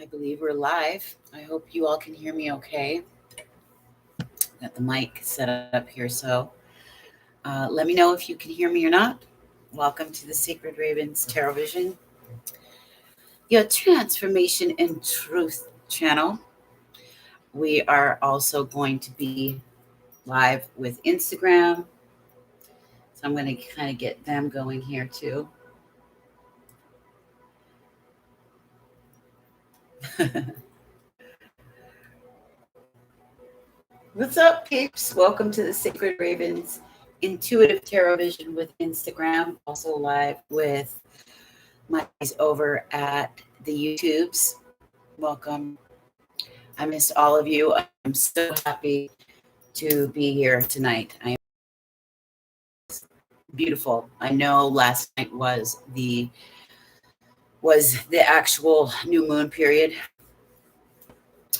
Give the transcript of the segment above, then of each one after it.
I believe we're live. I hope you all can hear me okay. Got the mic set up here, so let me know if you can hear me or not. Welcome to the Sacred Ravens Tarot Vision, your transformation and truth channel. We are also going to be live with Instagram. So I'm going to kind of get them going here too. What's up, peeps? Welcome to the Sacred Ravens Intuitive Tarot Vision with Instagram. Also live with my guys over at the YouTubes. Welcome. I missed all of you. I'm so happy to be here tonight. I am beautiful. I know last night was the actual new moon period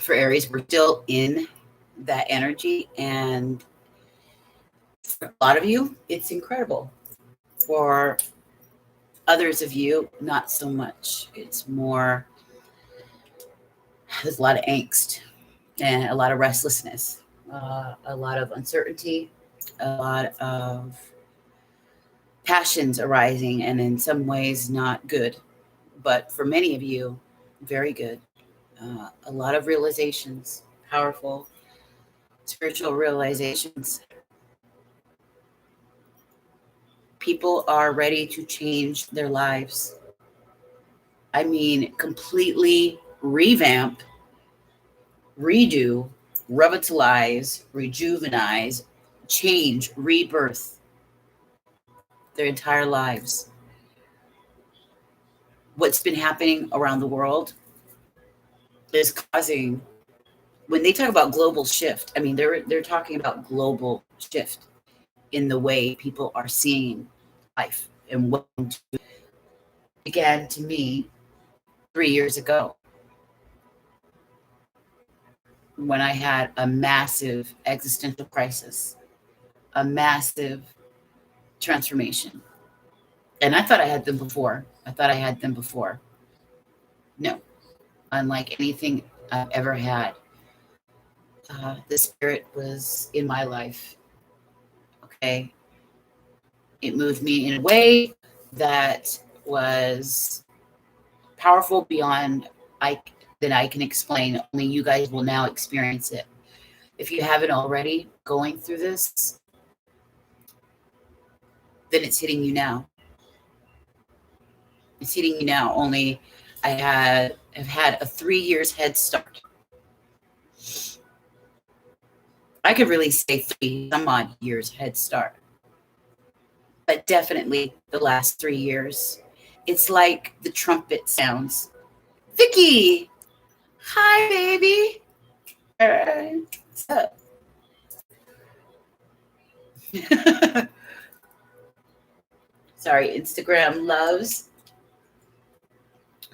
for Aries. We're still in that energy, and for a lot of you, it's incredible. For others of you, not so much. It's more, there's a lot of angst and a lot of restlessness, a lot of uncertainty, a lot of passions arising, and in some ways not good, but for many of you, very good. A lot of realizations, powerful spiritual realizations. People are ready to change their lives. I mean, completely revamp, redo, revitalize, rejuvenize, change, rebirth their entire lives. What's been happening around the world is causing, when they talk about global shift, I mean, they're talking about global shift in the way people are seeing life and what began to me 3 years ago when I had a massive existential crisis, a massive transformation. And I thought I had them before. No, unlike anything I've ever had. The spirit was in my life. Okay. It moved me in a way that was powerful beyond that I can explain. Only you guys will now experience it. If you haven't already going through this, then it's hitting you now. It's hitting you now. Only I have had a 3 years head start. I could really say 3 some odd years head start. But definitely the last 3 years. It's like the trumpet sounds. Vicky! Hi, baby! All right. What's up? Sorry, Instagram loves.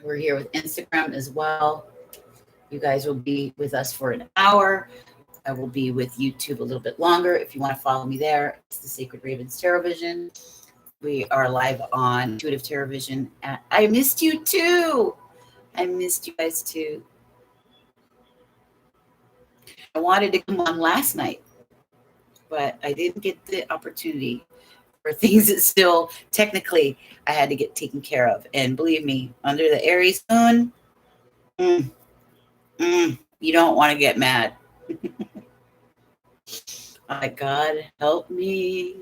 We're here with Instagram as well. You guys will be with us for an hour. I will be with YouTube a little bit longer. If you want to follow me there, it's the Sacred Ravens Tarot Vision. We are live on Intuitive Tarot Vision. I missed you too. I missed you guys too. I wanted to come on last night, but I didn't get the opportunity for things that still technically I had to get taken care of. And believe me, under the Aries moon, you don't want to get mad. My God, help me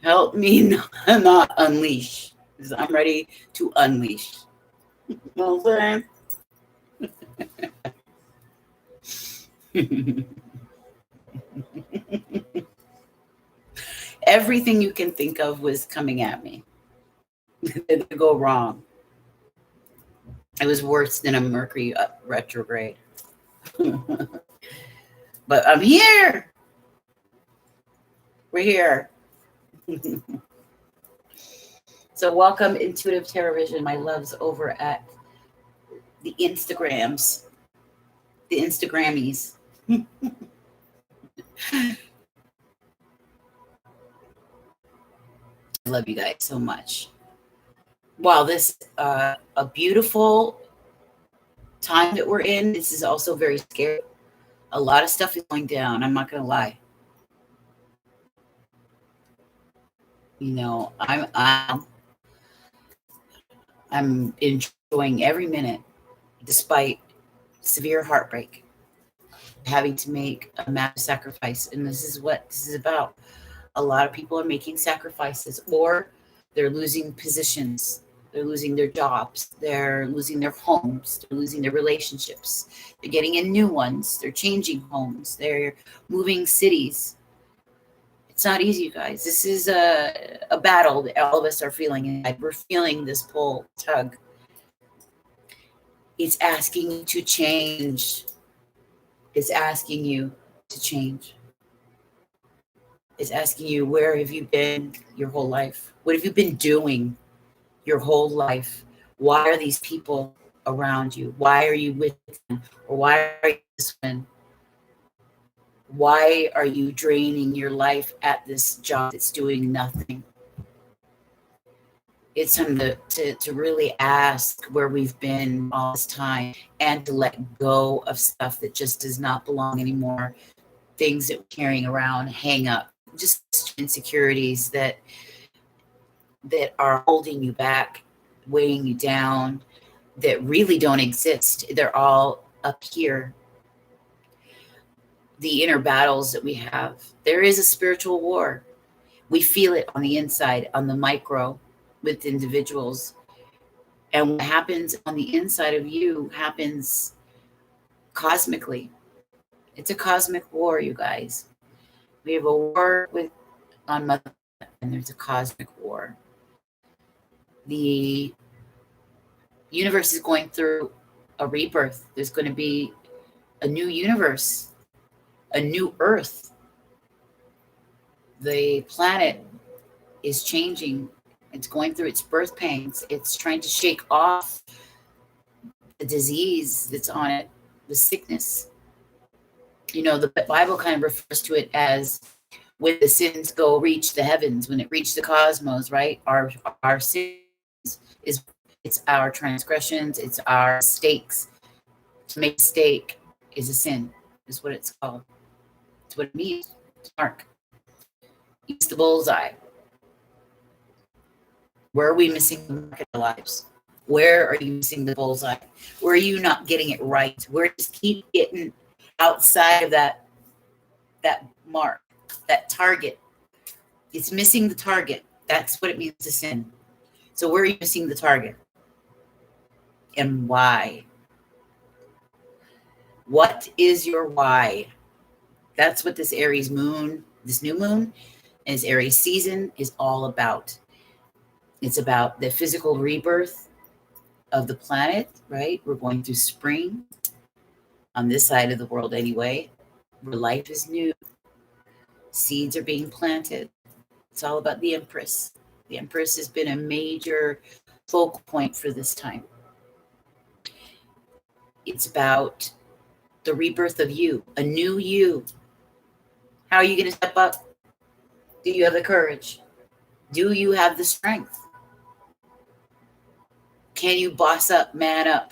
not unleash, because I'm ready to unleash. You know what I'm saying? Everything you can think of was coming at me. It didn't go wrong. It was worse than a Mercury retrograde. But I'm here. We're here. So welcome, Intuitive Tarot Vision, my loves over at the Instagrams, the Instagrammies. I love you guys so much. Wow, this a beautiful time that we're in, this is also very scary. A lot of stuff is going down. I'm not going to lie. You know, I'm enjoying every minute, despite severe heartbreak, having to make a massive sacrifice. And this is what this is about. A lot of people are making sacrifices, or they're losing positions. They're losing their jobs. They're losing their homes. They're losing their relationships. They're getting in new ones. They're changing homes. They're moving cities. It's not easy, you guys. This is a battle that all of us are feeling inside. We're feeling this pull, tug. It's asking you to change. It's asking you to change. It's asking you, where have you been your whole life? What have you been doing your whole life? Why are these people around you? Why are you with them? Or why are you this one? Why are you draining your life at this job that's doing nothing? It's time to really ask where we've been all this time, and to let go of stuff that just does not belong anymore. Things that we're carrying around, hang up, just insecurities that are holding you back, weighing you down, that really don't exist. They're all up here. The inner battles that we have. There is a spiritual war. We feel it on the inside, on the micro, with individuals. And what happens on the inside of you happens cosmically. It's a cosmic war, you guys. We have a war on Mother, and there's a cosmic war. The universe is going through a rebirth. There's going to be a new universe, a new Earth. The planet is changing. It's going through its birth pangs. It's trying to shake off the disease that's on it, the sickness. You know, the Bible kind of refers to it as when the sins go reach the heavens, when it reached the cosmos, right? Our sins it's our transgressions, it's our mistakes. To make a mistake is a sin, is what it's called. It's what it means. Mark. It's the bullseye. Where are we missing the mark in our lives? Where are you missing the bullseye? Where are you not getting it right? Where just keep getting outside of that mark, that target. It's missing the target. That's what it means to sin. So where are you missing the target? And why? What is your why? That's what this Aries moon, this new moon, and this Aries season is all about. It's about the physical rebirth of the planet, right? We're going through spring on this side of the world anyway, where life is new. Seeds are being planted. It's all about the Empress. The Empress has been a major focal point for this time. It's about the rebirth of you, a new you. How are you going to step up? Do you have the courage? Do you have the strength? Can you boss up, man up?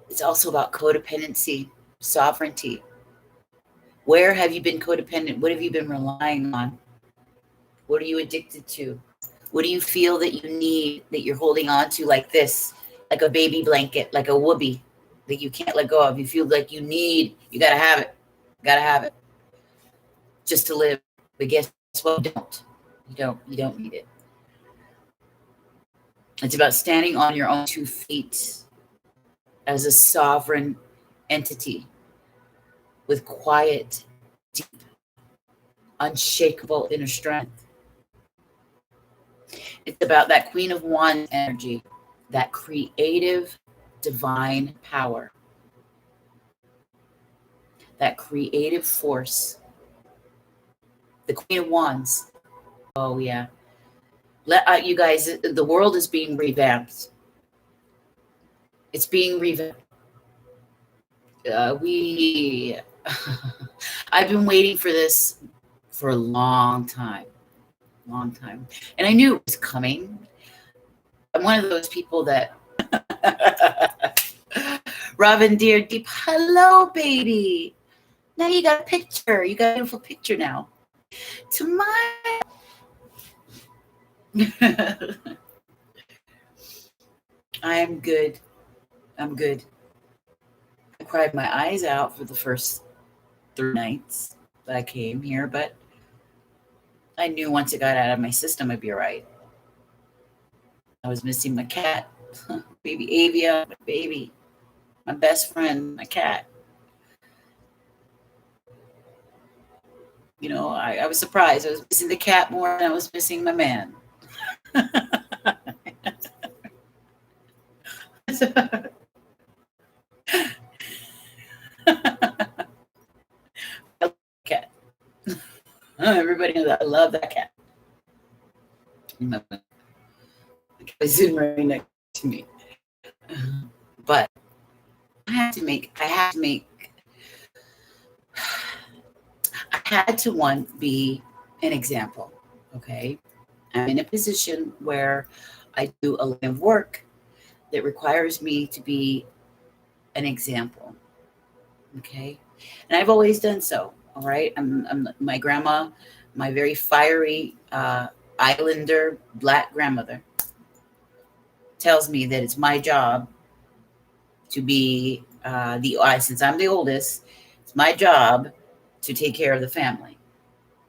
It's also about codependency, sovereignty. Where have you been codependent? What have you been relying on? What are you addicted to? What do you feel that you need, that you're holding on to like this, like a baby blanket, like a whoopee that you can't let go of? You feel like you got to have it. Got to have it just to live. But guess what? You don't need it. It's about standing on your own 2 feet as a sovereign entity with quiet, deep, unshakable inner strength. It's about that Queen of Wands energy, that creative, divine power, that creative force. The Queen of Wands. Oh, yeah. You guys, the world is being revamped. It's being revamped. I've been waiting for this for a long time. And I knew it was coming. I'm one of those people that Robin Dear Deep, hello, baby. Now you got a picture. You got a beautiful picture now. To my I'm good. I'm good. I cried my eyes out for the first 3 nights that I came here, but I knew once it got out of my system, I'd be all right. I was missing my cat, baby Avia, my baby, my best friend, my cat. I was surprised. I was missing the cat more than I was missing my man. Cat. Everybody knows that. I love that cat. He's sitting right next to me. But I had to be an example. Okay. I'm in a position where I do a lot of work that requires me to be an example. Okay. And I've always done so. All right. I'm my grandma, my very fiery islander black grandmother tells me that it's my job to be since I'm the oldest, it's my job to take care of the family,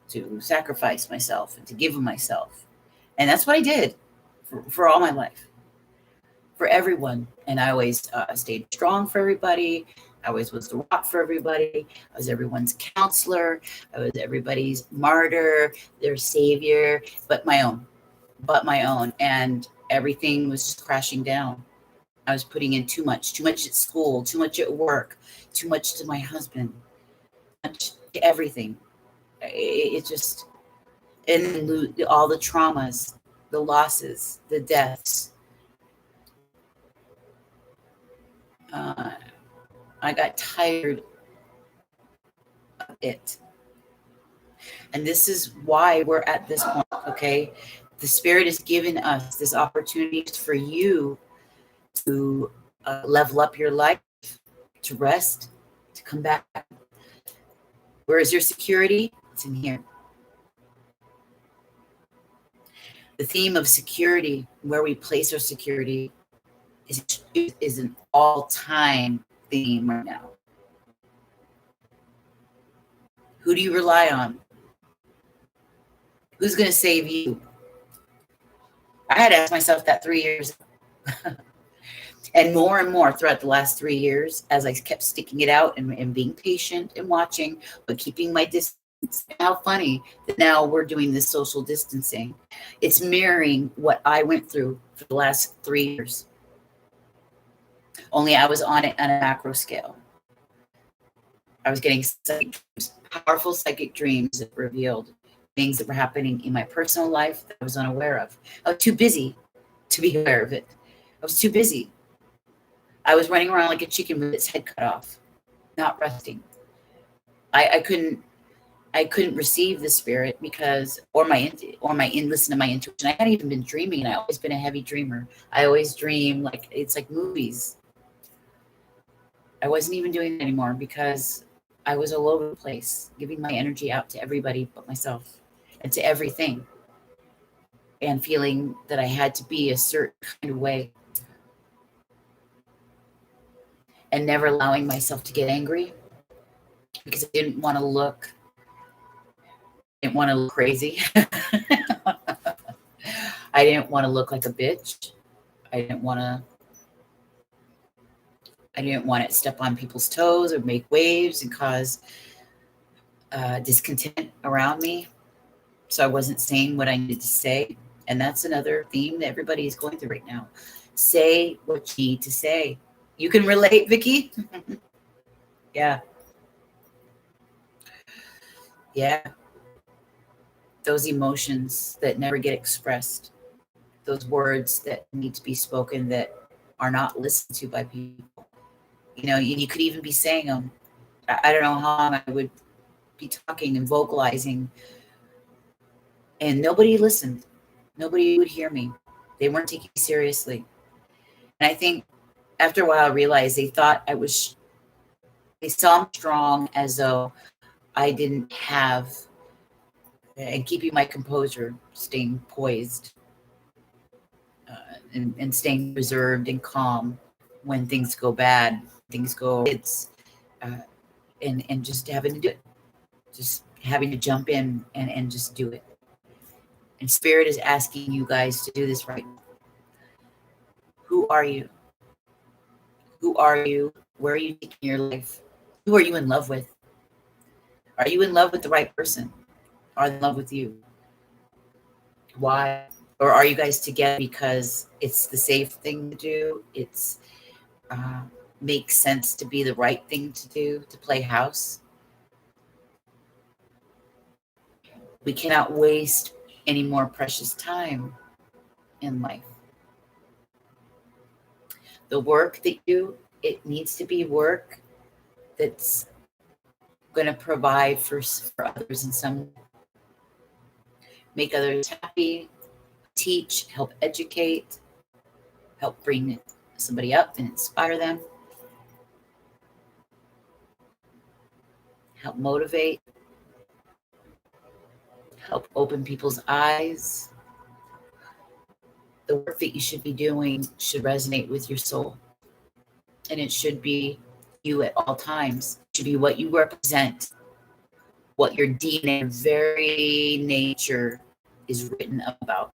to sacrifice myself and to give of myself. And that's what I did for all my life, for everyone. And I always stayed strong for everybody. I always was the rock for everybody. I was everyone's counselor. I was everybody's martyr, their savior, but my own. And everything was just crashing down. I was putting in too much at school, too much at work, too much to my husband, much to everything. It just, and all the traumas, the losses, the deaths. I got tired of it. And this is why we're at this point, okay? The Spirit has given us this opportunity for you to level up your life, to rest, to come back. Where is your security? It's in here. The theme of security, where we place our security, is an all-time theme right now. Who do you rely on? Who's going to save you? I had to ask myself that 3 years and more throughout the last 3 years as I kept sticking it out and being patient and watching, but keeping my distance. How funny that now we're doing this social distancing. It's mirroring what I went through for the last 3 years. Only I was on it on a macro scale. I was getting powerful psychic dreams that revealed things that were happening in my personal life that I was unaware of. I was too busy to be aware of it. I was too busy. I was running around like a chicken with its head cut off, not resting. I couldn't receive the Spirit because, listen to my intuition. I hadn't even been dreaming, and I've always been a heavy dreamer. I always dream like it's like movies. I wasn't even doing it anymore because I was all over the place, giving my energy out to everybody but myself and to everything, and feeling that I had to be a certain kind of way, and never allowing myself to get angry because I didn't want to look crazy. I didn't want to look like a bitch. I didn't want to step on people's toes or make waves and cause discontent around me. So I wasn't saying what I needed to say. And that's another theme that everybody is going through right now. Say what you need to say. You can relate, Vicky? Yeah. Yeah. Those emotions that never get expressed. Those words that need to be spoken that are not listened to by people. You could even be saying them. I don't know how long I would be talking and vocalizing, and nobody listened. Nobody would hear me. They weren't taking me seriously. And I think after a while, I realized they saw me strong, as though I didn't have, and keeping my composure, staying poised, and staying reserved and calm when things go bad, uh, and just having to do it, just having to jump in and just do it. And Spirit is asking you guys to do this right now. Who are you? Who are you? Where are you taking your life? Who are you in love with? Are you in love with the right person? Are they in love with you? Why? Or are you guys together because it's the safe thing to do? It's makes sense to be the right thing to do, to play house. We cannot waste any more precious time in life. The work that you do, it needs to be work that's going to provide for others in some, make others happy, teach, help educate, help bring somebody up and inspire them, help motivate, help open people's eyes. The work that you should be doing should resonate with your soul. And it should be you at all times. It should be what you represent, what your DNA, very nature is written about.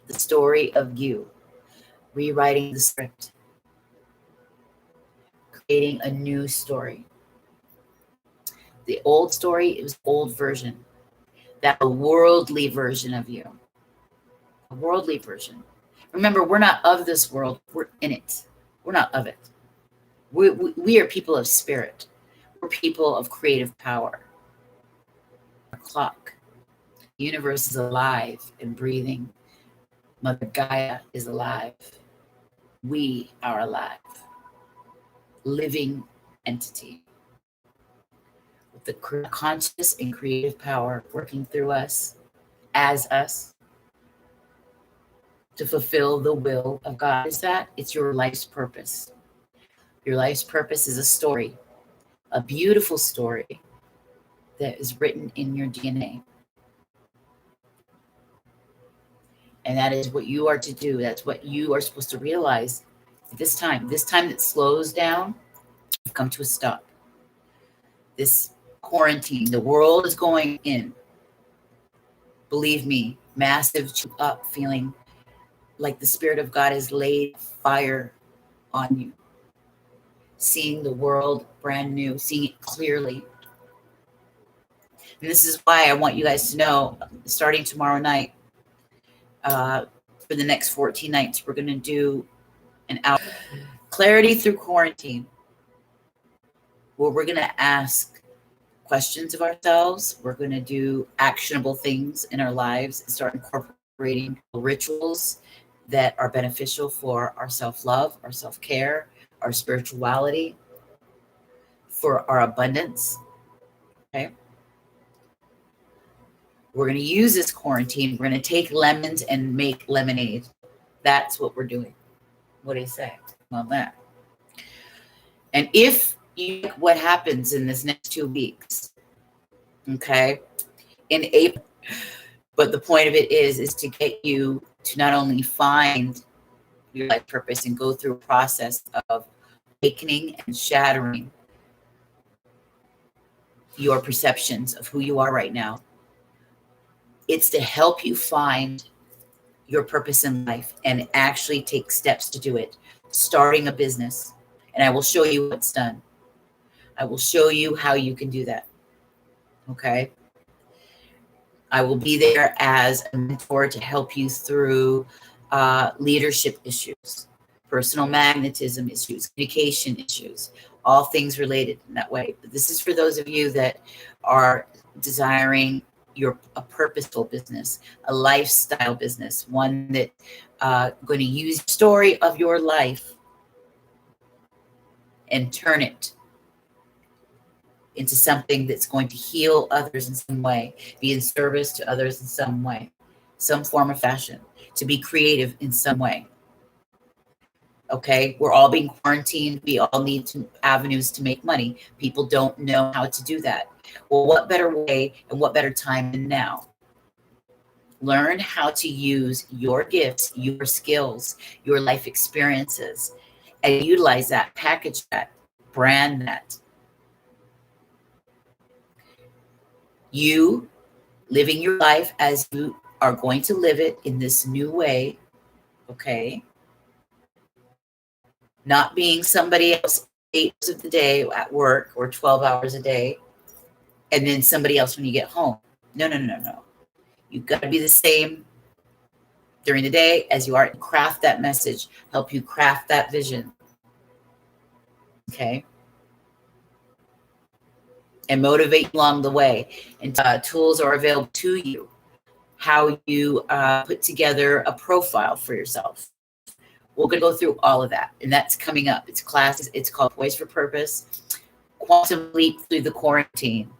The story of you, rewriting the script, creating a new story. The old story, it was old version. That a worldly version of you. A worldly version. Remember, we're not of this world. We're in it. We're not of it. We are people of spirit. We're people of creative power. Our clock. The universe is alive and breathing. Mother Gaia is alive. We are alive. Living entity. With the conscious and creative power working through us, as us, to fulfill the will of God. Is that? It's your life's purpose. Your life's purpose is a story, a beautiful story that is written in your DNA. And that is what you are to do. That's what you are supposed to realize at this time that slows down, you've come to a stop. This quarantine, the world is going in. Believe me, massive up, feeling like the Spirit of God has laid fire on you. Seeing the world brand new, seeing it clearly. And this is why I want you guys to know, starting tomorrow night, for the next 14 nights, we're going to do an hour clarity through quarantine, where we're going to ask questions of ourselves. We're going to do actionable things in our lives and start incorporating rituals that are beneficial for our self-love, our self-care, our spirituality, for our abundance. Okay. We're going to use this quarantine. We're going to take lemons and make lemonade. That's what we're doing. What do you say on that? And if you, what happens in this next 2 weeks, okay, in April, but the point of it is to get you to not only find your life purpose and go through a process of awakening and shattering your perceptions of who you are right now. It's to help you find your purpose in life and actually take steps to do it. Starting a business. And I will show you what's done. I will show you how you can do that. Okay. I will be there as a mentor to help you through leadership issues, personal magnetism issues, communication issues, all things related in that way. But this is for those of you that are desiring a purposeful business, a lifestyle business, one that going to use the story of your life and turn it into something that's going to heal others in some way, be in service to others in some way, some form or fashion, to be creative in some way. Okay, we're all being quarantined. We all need avenues to make money. People don't know how to do that. Well, what better way and what better time than now? Learn how to use your gifts, your skills, your life experiences, and utilize that, package that, brand that. You living your life as you are going to live it in this new way, okay? Not being somebody else 8 hours of the day at work or 12 hours a day, and then somebody else when you get home. No, no, no, no, no. You've got to be the same during the day as you are. Craft that message, help you craft that vision. Okay. And motivate along the way. And tools are available to you. How you put together a profile for yourself. We're going to go through all of that. And that's coming up. It's classes. It's called Poised for Purpose. Quantum Leap Through the Quarantine.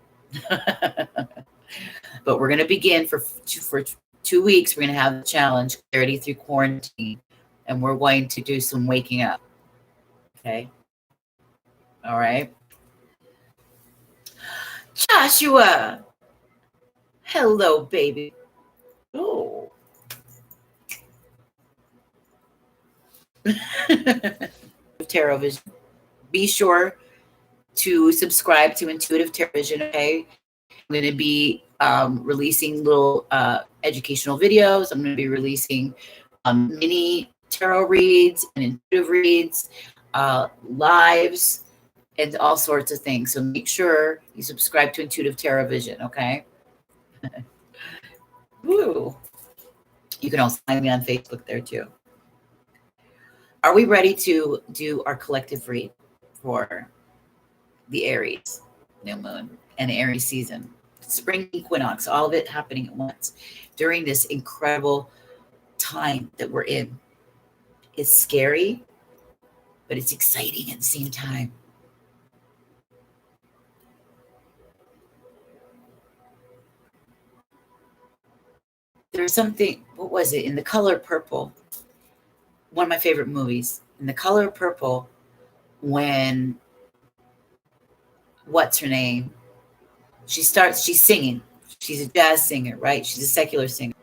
But we're going to begin for 2 weeks. We're going to have the challenge, Clarity Through Quarantine. And we're going to do some waking up. Okay. All right. Joshua. Hello, baby. Oh. Tarot Vision. Be sure to subscribe to Intuitive Tarot Vision. Okay. I'm going to be releasing little educational videos. I'm going to be releasing mini tarot reads and intuitive reads, lives, and all sorts of things. So make sure you subscribe to Intuitive Tarot Vision, okay? Woo. You can also find me on Facebook there too. Are we ready to do our collective read for the Aries new moon and the Aries season? Spring equinox, all of it happening at once during this incredible time that we're in. It's scary, but it's exciting at the same time. There's something, what was it? In The Color Purple, one of my favorite movies. In The Color Purple, when, what's her name? She's singing. She's a jazz singer, right? She's a secular singer.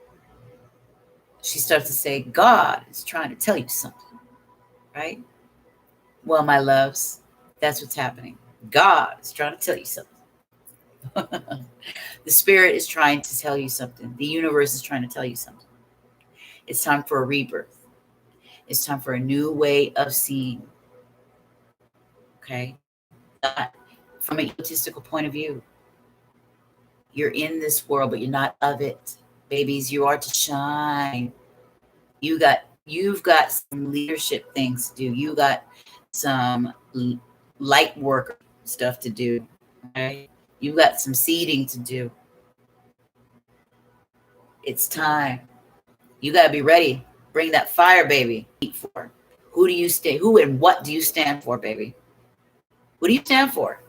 She starts to say, God is trying to tell you something, right? Well, my loves, that's what's happening. God is trying to tell you something. The spirit is trying to tell you something. The universe is trying to tell you something. It's time for a rebirth. It's time for a new way of seeing. Okay? From an egotistical point of view. You're in this world, but you're not of it. Babies, you are to shine. You've got some leadership things to do. You got some light work stuff to do. Okay? You've got some seeding to do. It's time. You got to be ready. Bring that fire, baby. For who do you stay? Who and what do you stand for, baby? What do you stand for?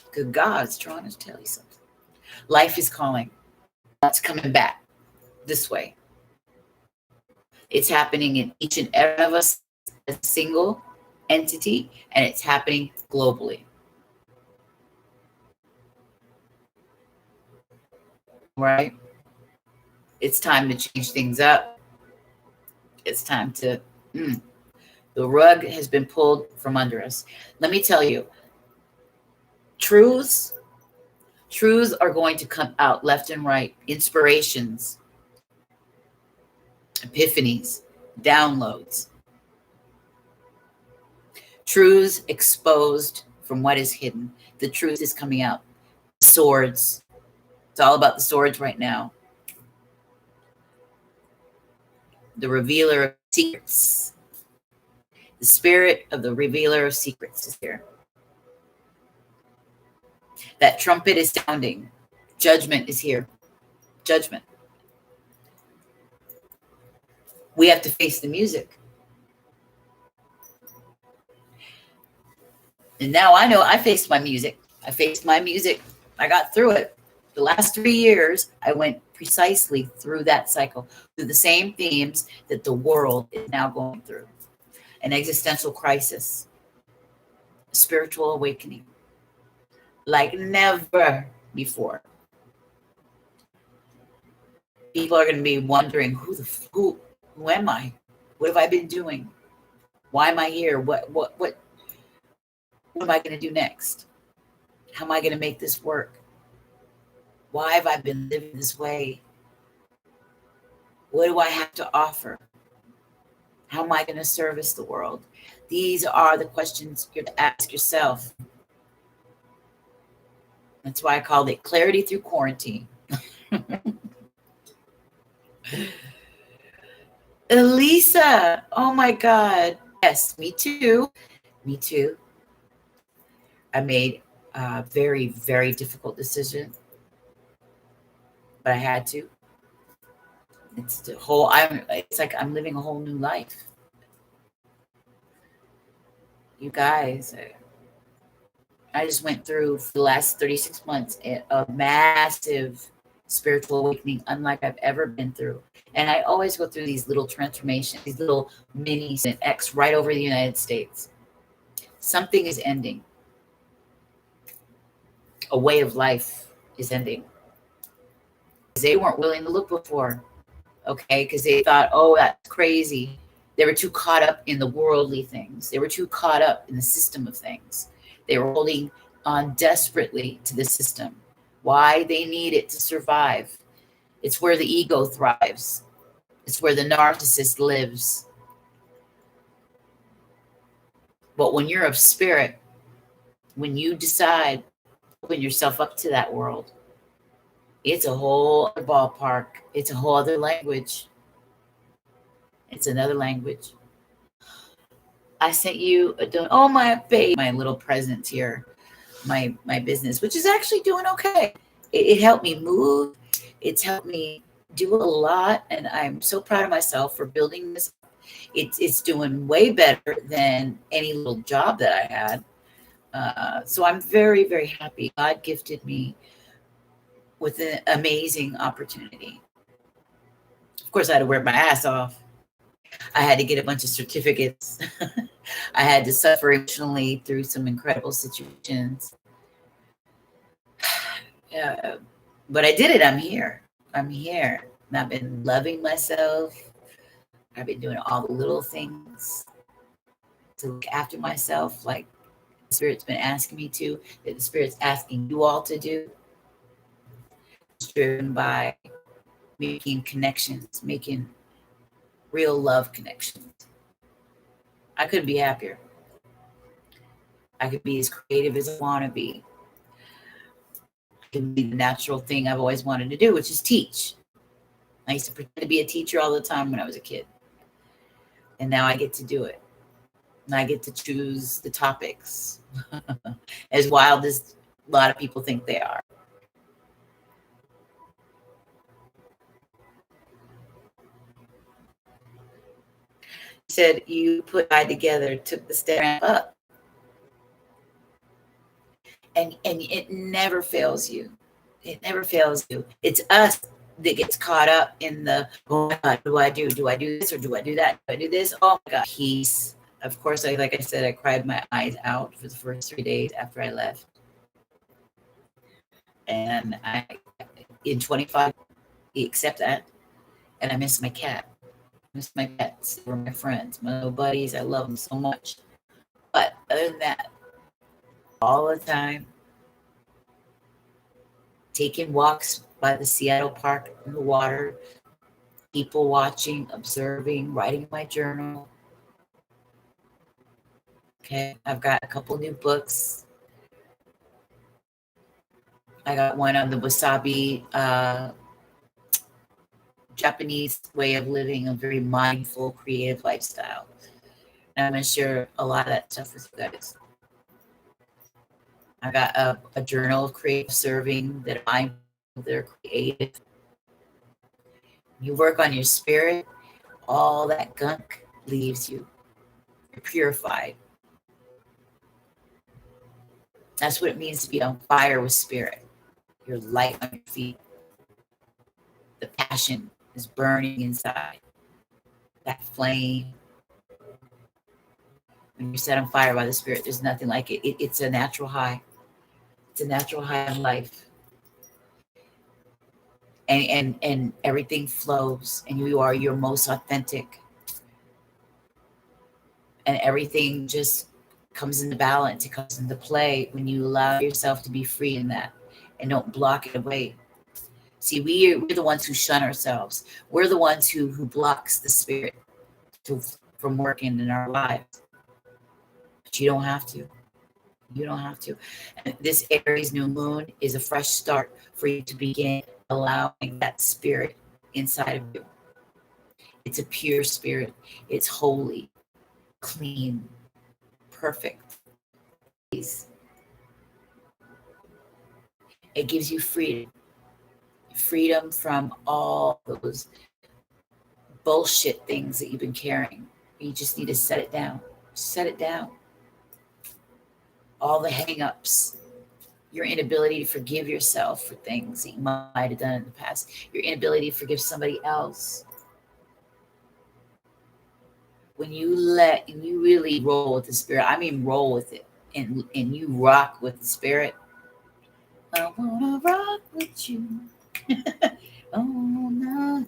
Because God's trying to tell you something. Life is calling. It's coming back this way. It's happening in each and every of us as a single entity, and it's happening globally. Right? It's time to change things up. It's time to, the rug has been pulled from under us. Let me tell you, truths are going to come out left and right. Inspirations, epiphanies, downloads. Truths exposed from what is hidden. The truth is coming out. Swords. It's all about the swords right now. The revealer of secrets. The spirit of the revealer of secrets is here. That trumpet is sounding. Judgment is here. Judgment. We have to face the music. And now I know I faced my music. I got through it. The last 3 years, I went precisely through that cycle, through the same themes that the world is now going through. an existential crisis, a spiritual awakening like never before. People are going to be wondering, who am I? What have I been doing? Why am I here? What am I going to do next? How am I going to make this work? Why have I been living this way? What do I have to offer? How am I going to service the world? These are the questions you're to ask yourself. That's why I called it Clarity Through Quarantine. Elisa, oh my God. Yes, me too. Me too. I made a very, very difficult decision, but I had to. It's like I'm living a whole new life. You guys, I just went through for the last 36 months a massive spiritual awakening unlike I've ever been through. And I always go through these little transformations, these little minis and X right over the United States. Something is ending. A way of life is ending. They weren't willing to look before, okay? Because they thought, oh, that's crazy. They were too caught up in the worldly things. They were too caught up in the system of things. They were holding on desperately to the system. Why? They need it to survive. It's where the ego thrives. It's where the narcissist lives. But when you're of spirit, when you decide to open yourself up to that world, it's a whole other ballpark. It's a whole other language. It's another language. I sent you my little present here, my business, which is actually doing okay. It helped me move. It's helped me do a lot, and I'm so proud of myself for building this. It's doing way better than any little job that I had. So I'm very, very happy. God gifted me with an amazing opportunity. Of course, I had to work my ass off. I had to get a bunch of certificates. I had to suffer emotionally through some incredible situations. But I did it. I'm here. And I've been loving myself. I've been doing all the little things to look after myself, like the Spirit's been asking me to, that the Spirit's asking you all to do. It's driven by making connections, making real love connections. I couldn't be happier. I could be as creative as I want to be. I can be the natural thing I've always wanted to do, which is teach. I used to pretend to be a teacher all the time when I was a kid. And now I get to do it. And I get to choose the topics, as wild as a lot of people think they are. He said, you put I together, took the step up. And it never fails you. It never fails you. It's us that gets caught up in the, oh my God, what do? Do I do this or do I do that? Do I do this? Oh my God, peace. Of course, like I said, I cried my eyes out for the first 3 days after I left. And in 25, you accept that. And I miss my cat. I miss my pets. They were my friends, my little buddies. I love them so much. But other than that, all the time, taking walks by the Seattle Park in the water, people watching, observing, writing my journal. Okay, I've got a couple new books. I got one on the wasabi Japanese way of living, a very mindful, creative lifestyle. And I'm going to share a lot of that stuff with you guys. I got a journal of creative serving that they're creative. You work on your spirit, all that gunk leaves you. You're purified. That's what it means to be on fire with spirit. You're light on your feet. The passion is burning inside. That flame. When you're set on fire by the Spirit, there's nothing like it. It's a natural high. It's a natural high of life. And everything flows, and you are your most authentic. And everything just comes into balance. It comes into play when you allow yourself to be free in that and don't block it away. See, we're the ones who shun ourselves. We're the ones who blocks the Spirit from working in our lives. But you don't have to. You don't have to. And this Aries new moon is a fresh start for you to begin allowing that Spirit inside of you. It's a pure spirit. It's holy, clean, perfect. It gives you freedom. Freedom from all those bullshit things that you've been carrying. You just need to set it down. Set it down. All the hang-ups, your inability to forgive yourself for things that you might have done in the past, your inability to forgive somebody else. When you really roll with the Spirit, I mean roll with it, and you rock with the Spirit. I wanna rock with you. Oh no.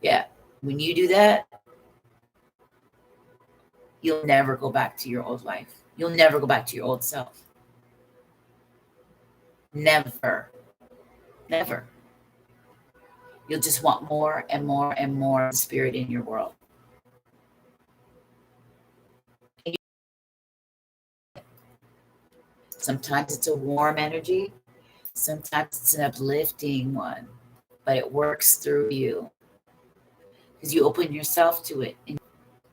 Yeah. When you do that, you'll never go back to your old life. You'll never go back to your old self. Never. Never. You'll just want more and more and more Spirit in your world. Sometimes it's a warm energy. Sometimes it's an uplifting one, but it works through you because you open yourself to it, and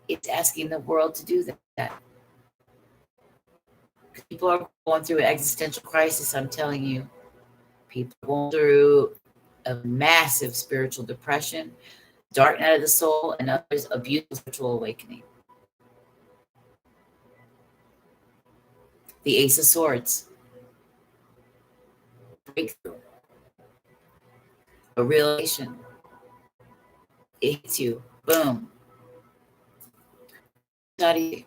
it's asking the world to do that. People are going through an existential crisis, I'm telling you. People are going through a massive spiritual depression, dark night of the soul, and others a beautiful spiritual awakening. The Ace of Swords. Breakthrough. A realization. It hits you. Boom. How do you?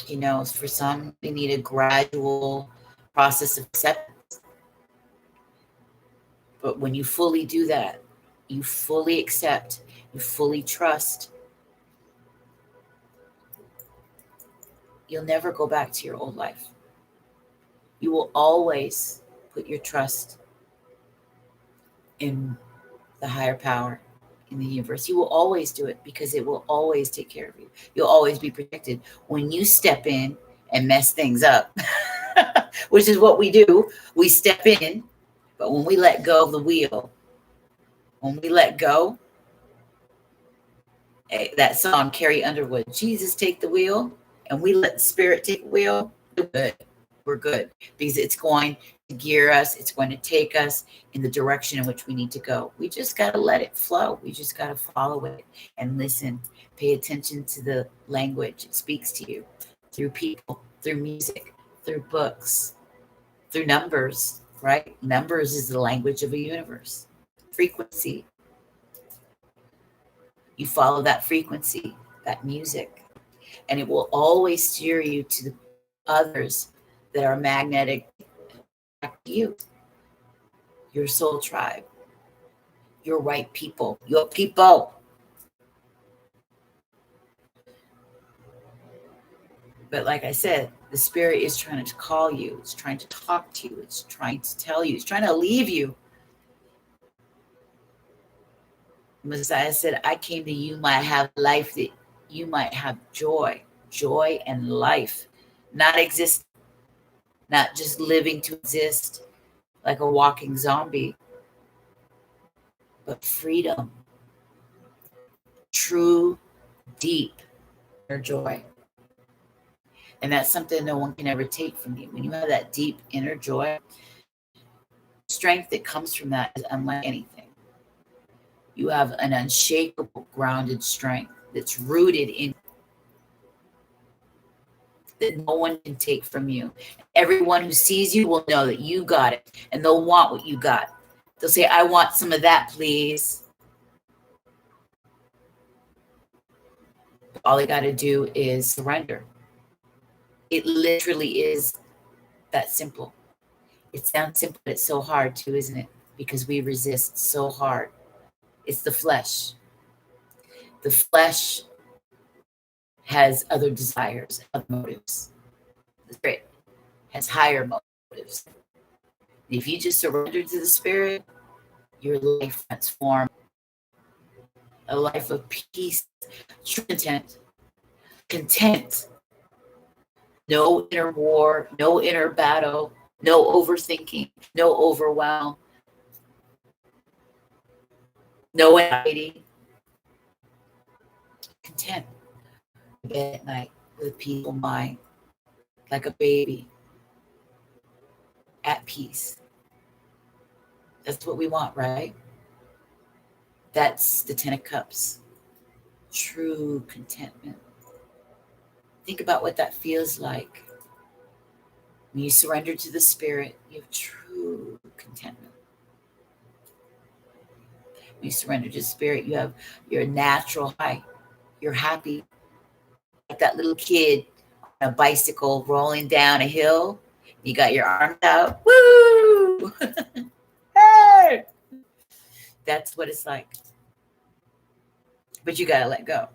You know, for some, they need a gradual process of acceptance. But when you fully do that, you fully accept, you fully trust, you'll never go back to your old life. You will always put your trust in the higher power, in the universe. You will always do it because it will always take care of you. You'll always be protected. When you step in and mess things up, which is what we do, we step in, but when we let go of the wheel, when we let go, that song, Carrie Underwood, Jesus take the wheel, and we let the Spirit take the wheel, we're good. We're good because it's going to gear us. It's going to take us in the direction in which we need to go. We just got to let it flow. We just got to follow it and listen. Pay attention to the language it speaks to you through people, through music, through books, through numbers, right? Numbers is the language of a universe. Frequency. You follow that frequency, that music, and it will always steer you to the others that are magnetic to you, your soul tribe, your right people, your people. But like I said, the Spirit is trying to call you. It's trying to talk to you. It's trying to tell you. It's trying to leave you. Messiah said, I came to you might have life, that you might have joy and life, not exist, not just living to exist like a walking zombie, but freedom, true, deep inner joy. And that's something no one can ever take from you. When you have that deep inner joy, strength that comes from that is unlike anything. You have an unshakable, grounded strength that's rooted in that no one can take from you. Everyone who sees you will know that you got it, and they'll want what you got. They'll say, I want some of that, please. All I got to do is surrender. It literally is that simple. It sounds simple, but it's so hard too, isn't it? Because we resist so hard. It's the flesh. The flesh has other desires, other motives. The spirit has higher motives. If you just surrender to the spirit, your life transforms. A life of peace, true content. No inner war, no inner battle, no overthinking, no overwhelm, no anxiety. Content. Bed at night with a peaceful mind, like a baby, at peace. That's what we want, right? That's the 10 of Cups. True contentment. Think about what that feels like. When you surrender to the spirit, you have true contentment. When you surrender to the spirit, you have your natural high. You're happy. Like that little kid on a bicycle rolling down a hill. You got your arms out. Woo! Hey! That's what it's like. But you got to let go.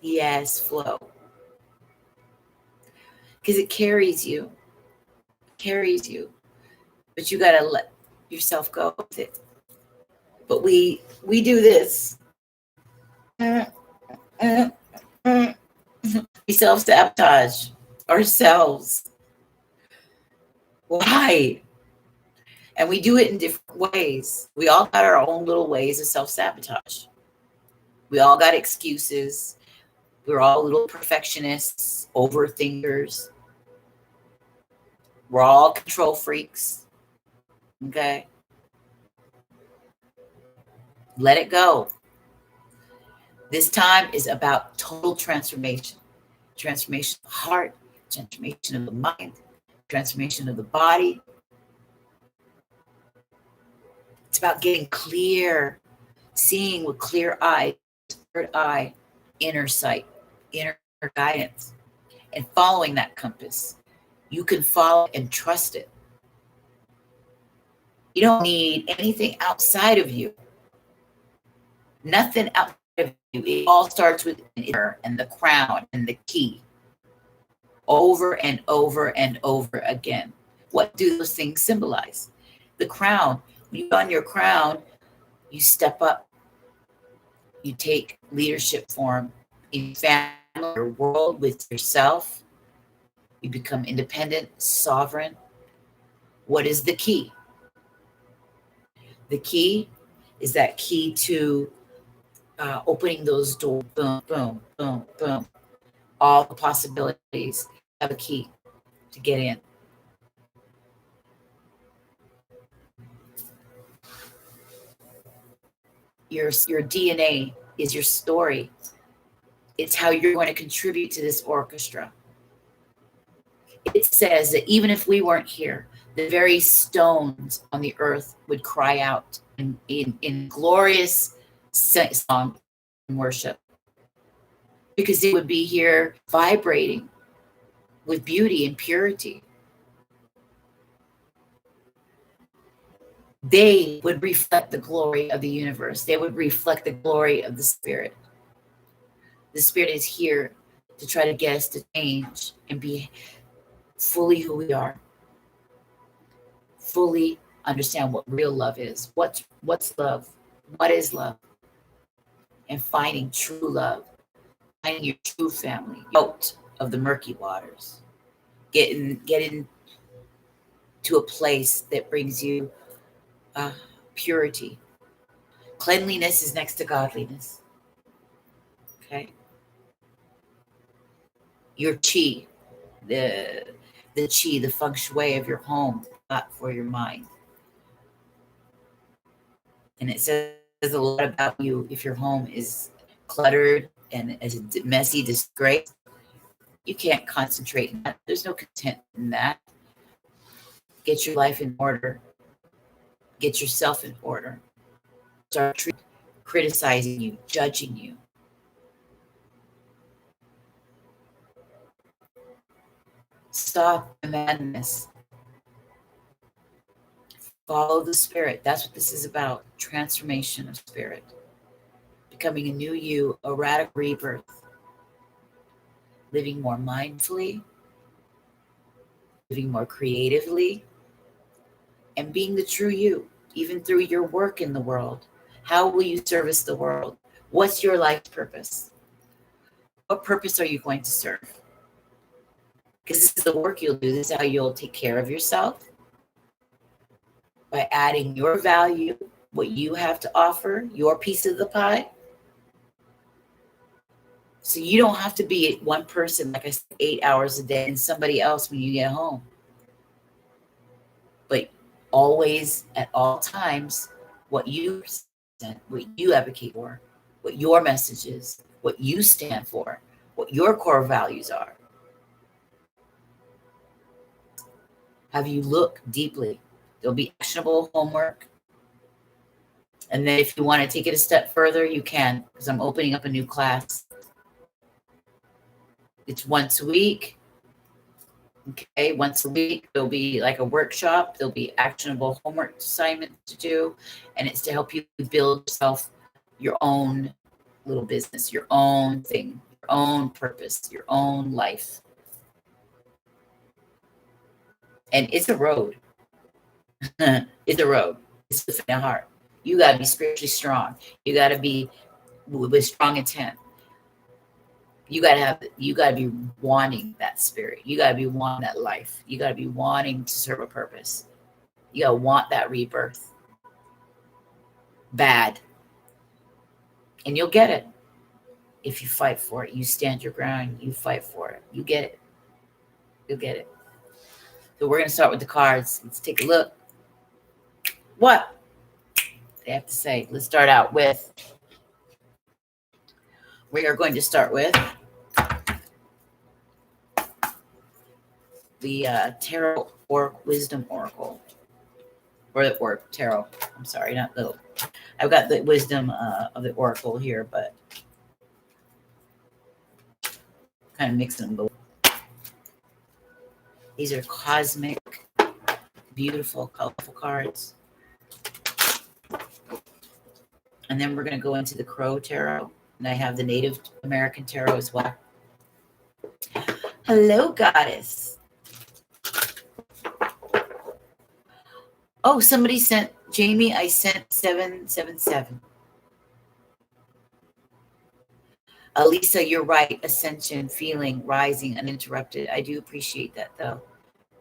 Yes, flow. Because it carries you. Carries you. But you got to let yourself go with it. But we do this. We self-sabotage ourselves. Why? And we do it in different ways. We all got our own little ways of self-sabotage. We all got excuses. We're all little perfectionists, overthinkers. We're all control freaks. Okay? Let it go. This time is about total transformation. Transformation of the heart, transformation of the mind, transformation of the body. It's about getting clear, seeing with clear eyes, third eye, inner sight, inner guidance, and following that compass. You can follow and trust it. You don't need anything outside of you. Nothing outside of you. It all starts with an inner and the crown and the key. Over and over and over again. What do those things symbolize? The crown. When you put on your crown, you step up. You take leadership form in family, your world, with yourself. You become independent, sovereign. What is the key? The key is that key to opening those doors. Boom, boom, boom, boom. All the possibilities have a key to get in. Your DNA is your story. It's how you're going to contribute to this orchestra. It says that even if we weren't here, the very stones on the earth would cry out in glorious song and worship, because it would be here vibrating with beauty and purity. They would reflect the glory of the universe. They would reflect the glory of the spirit. The spirit is here to try to get us to change and be fully who we are. Fully understand what real love is. What's love? What is love? And finding true love. Finding your true family. Out of the murky waters. Getting to a place that brings you purity. Cleanliness is next to godliness. Okay. Your chi, the chi, the feng shui of your home, not for your mind. And it says a lot about you if your home is cluttered and is a messy disgrace. You can't concentrate in that. There's no content in that. Get your life in order. Get yourself in order. Start criticizing you, judging you. Stop the madness. Follow the spirit. That's what this is about. Transformation of spirit. Becoming a new you, a radical rebirth. Living more mindfully, living more creatively, and being the true you, even through your work in the world. How will you service the world? What's your life purpose? What purpose are you going to serve? Because this is the work you'll do. This is how you'll take care of yourself, by adding your value, what you have to offer, your piece of the pie. So you don't have to be one person, like I said, 8 hours a day, and somebody else when you get home. But always, at all times, what you present, what you advocate for, what your message is, what you stand for, what your core values are. Have you look deeply? There'll be actionable homework. And then if you want to take it a step further, you can, because I'm opening up a new class. It's once a week. Okay, once a week, there'll be like a workshop. There'll be actionable homework assignments to do. And it's to help you build yourself your own little business, your own thing, your own purpose, your own life. And it's a road. It's a road. It's within the heart. You got to be spiritually strong. You got to be with strong intent. You got to be wanting that spirit. You got to be wanting that life. You got to be wanting to serve a purpose. You got to want that rebirth. Bad. And you'll get it. If you fight for it, you stand your ground, you fight for it. You get it. You'll get it. So we're going to start with the cards. Let's take a look. What they have to say. Let's start out with, we are going to start with the Tarot or Wisdom Oracle. Or Tarot. I'm sorry, not little. I've got the Wisdom of the Oracle here, but kind of mixing them both. These are cosmic, beautiful, colorful cards. And then we're going to go into the Crow Tarot. And I have the Native American Tarot as well. Hello, Goddess. Oh, somebody sent, Jamie, I sent 777. Elisa, you're right. Ascension, feeling, rising, uninterrupted. I do appreciate that, though.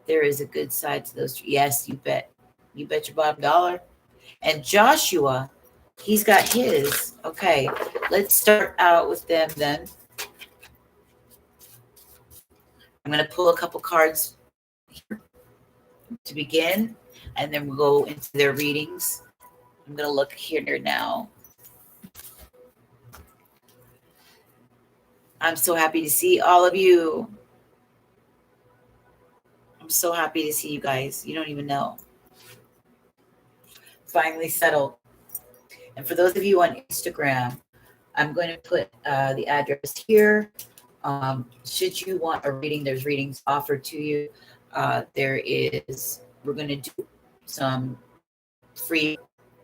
There is a good side to those. Yes, you bet. You bet your bottom dollar. And Joshua, he's got his. Okay, let's start out with them then. I'm going to pull a couple cards here to begin, and then we'll go into their readings. I'm going to look here now. I'm so happy to see all of you. I'm so happy to see you guys. You don't even know. Finally settled. And for those of you on Instagram, I'm going to put the address here. Should you want a reading, there's readings offered to you. We're going to do some free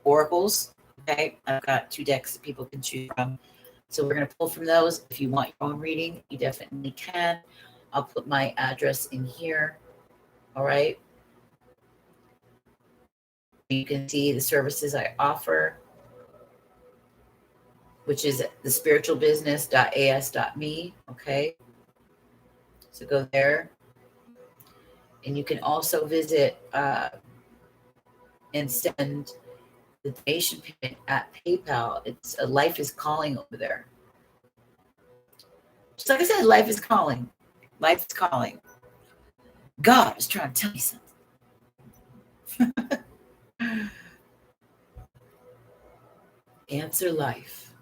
oracles. Okay, I've got 2 decks that people can choose from. So we're going to pull from those. If you want your own reading, you definitely can. I'll put my address in here. All right. You can see the services I offer, which is thespiritualbusiness.as.me. Okay. So go there. And you can also visit and send the donation payment at PayPal. It's a Life is Calling over there. Just like I said, life is calling. Life is calling. God is trying to tell me something. Answer life.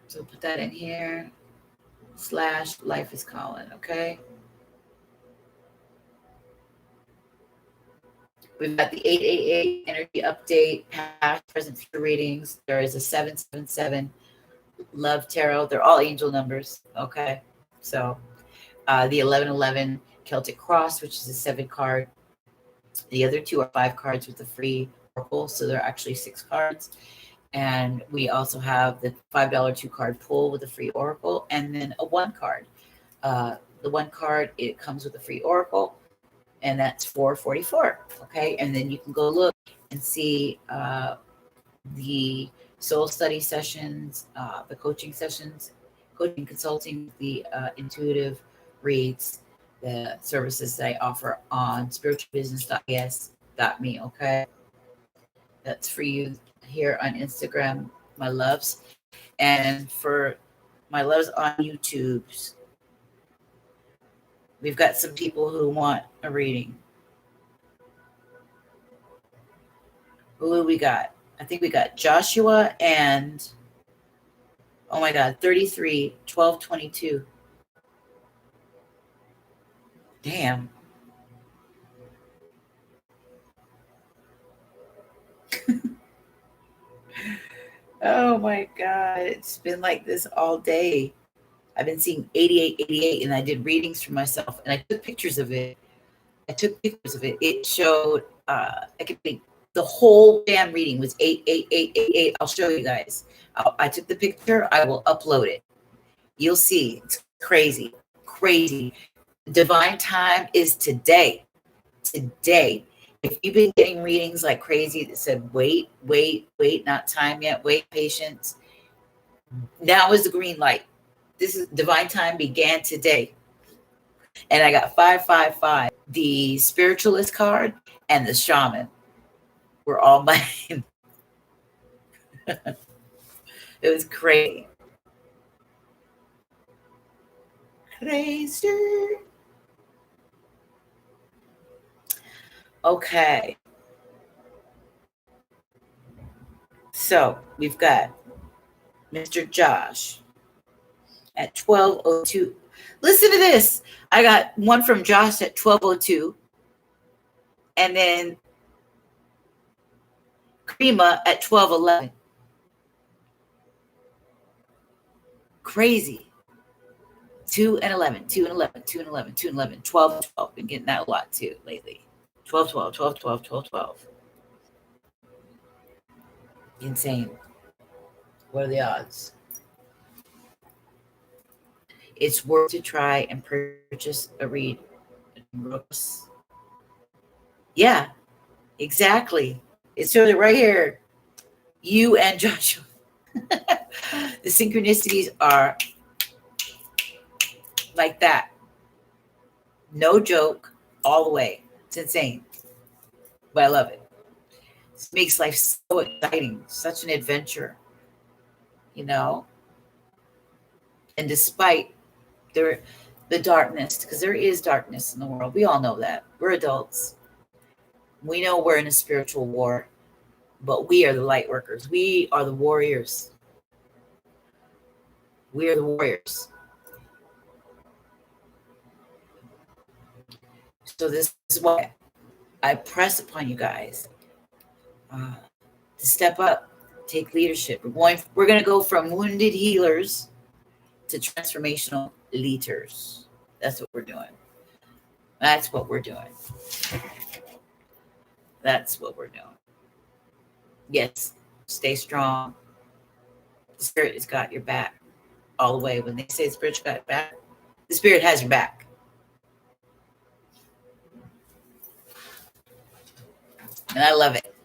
So put that in here. / life is calling. Okay. We've got the 888 energy update, past, present, future readings. There is a 777 love tarot. They're all angel numbers. Okay. So The 1111 Celtic Cross, which is a 7 card. The other 2 are 5 cards with a free oracle, so they're actually 6 cards. And we also have the $5 2-card pull with a free oracle, and then a 1 card. The 1 card, it comes with a free oracle, and that's $4.44. Okay, and then you can go look and see the soul study sessions, the coaching sessions, coaching, consulting, the intuitive reads, the services that I offer on spiritualbusiness.es.me. Okay, that's for you here on Instagram, my loves, and for my loves on YouTube. We've got some people who want a reading. Who we got? I think we got Joshua and, oh my God, 33, 12, 22. Damn. Oh my God. It's been like this all day. I've been seeing 88, 88, and I did readings for myself, and I took pictures of it. It showed, I could think the whole damn reading was 88888. I'll show you guys. I took the picture. I will upload it. You'll see. It's crazy. Crazy. Divine time is today. Today. If you've been getting readings like crazy that said, wait, not time yet, wait, patience. Now is the green light. This is divine time began today. And I got 555. The spiritualist card and the shaman were all mine. It was crazy. Crazy. Okay. So we've got Mr. Josh at 12:02. Listen to this. I got one from Josh at 12:02. And then Krima at 12:11. Crazy. 2 and 11, 2 and 11, 2 and 11, 2 and 11, 12 and 12. Been getting that a lot too lately. 12, 12, 12, 12, 12, 12. Insane. What are the odds? It's worth to try and purchase a read. Brooks. Yeah, exactly. It's really right here. You and Joshua. The synchronicities are like that. No joke, all the way. It's insane. But I love it. It makes life so exciting, such an adventure, you know? And despite the darkness, because there is darkness in the world, we all know that. We're adults. We know we're in a spiritual war, but we are the light workers. We are the warriors. We are the warriors. So this is why I press upon you guys to step up, take leadership. We're going to go from wounded healers to transformational leaders. That's what we're doing. That's what we're doing. That's what we're doing. Yes, stay strong. The spirit has got your back all the way. When they say the spirit's got your back, the spirit has your back. And I love it.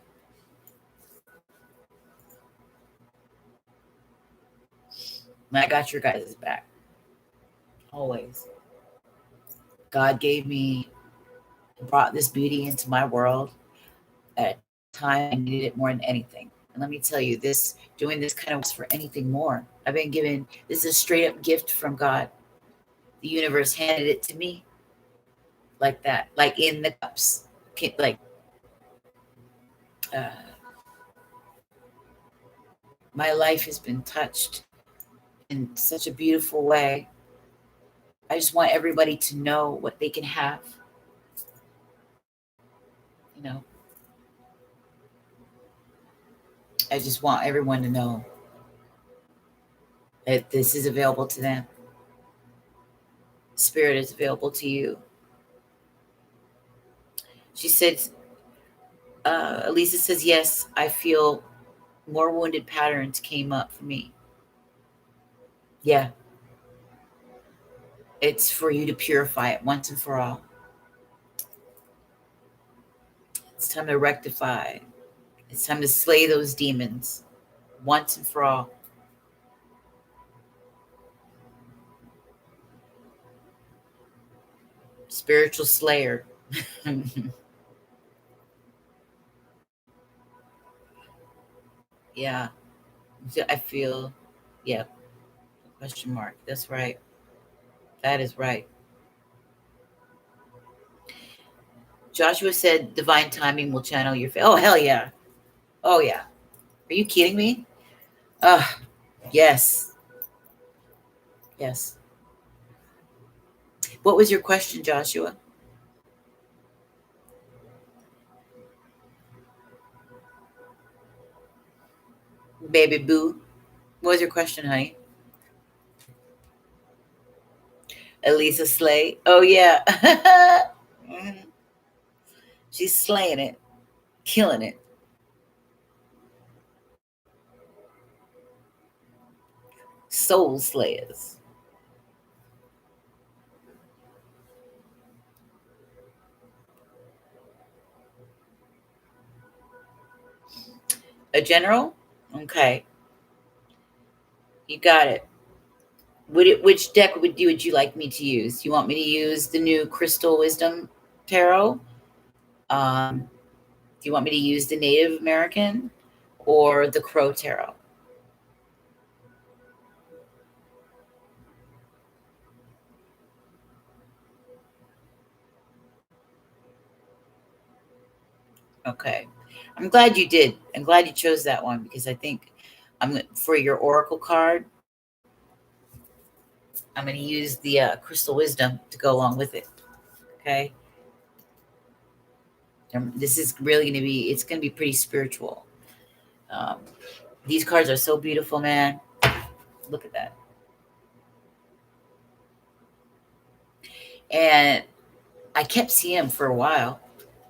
And I got your guys' back. Always. God brought this beauty into my world at a time I needed it more than anything. And let me tell you, doing this kind of was for anything more. I've been given, this is a straight up gift from God. The universe handed it to me like that, like in the cups. Like, my life has been touched in such a beautiful way. I just want everybody to know what they can have. You know, I just want everyone to know that this is available to them. Spirit is available to you. She said, Elisa says, yes, I feel more wounded patterns came up for me. Yeah. It's for you to purify it once and for all. It's time to rectify. It's time to slay those demons once and for all. Spiritual slayer. Yeah. I feel, yeah. Question mark. That's right. That is right. Joshua said divine timing will channel your faith. Oh, hell yeah. Oh, yeah. Are you kidding me? Yes. Yes. What was your question, Joshua? Baby boo. What was your question, honey? Elisa Slay. Oh, yeah. Mhm. She's slaying it, killing it. Soul slayers. A general? Okay. You got it. Which deck would you like me to use? You want me to use the new Crystal Wisdom Tarot? Do you want me to use the Native American or the Crow Tarot? Okay. I'm glad you did. I'm glad you chose that one because I think for your Oracle card, I'm going to use the Crystal Wisdom to go along with it. Okay. This is really going to be, it's going to be pretty spiritual. Um, these cards are so beautiful, man. Look at that. And I kept seeing them for a while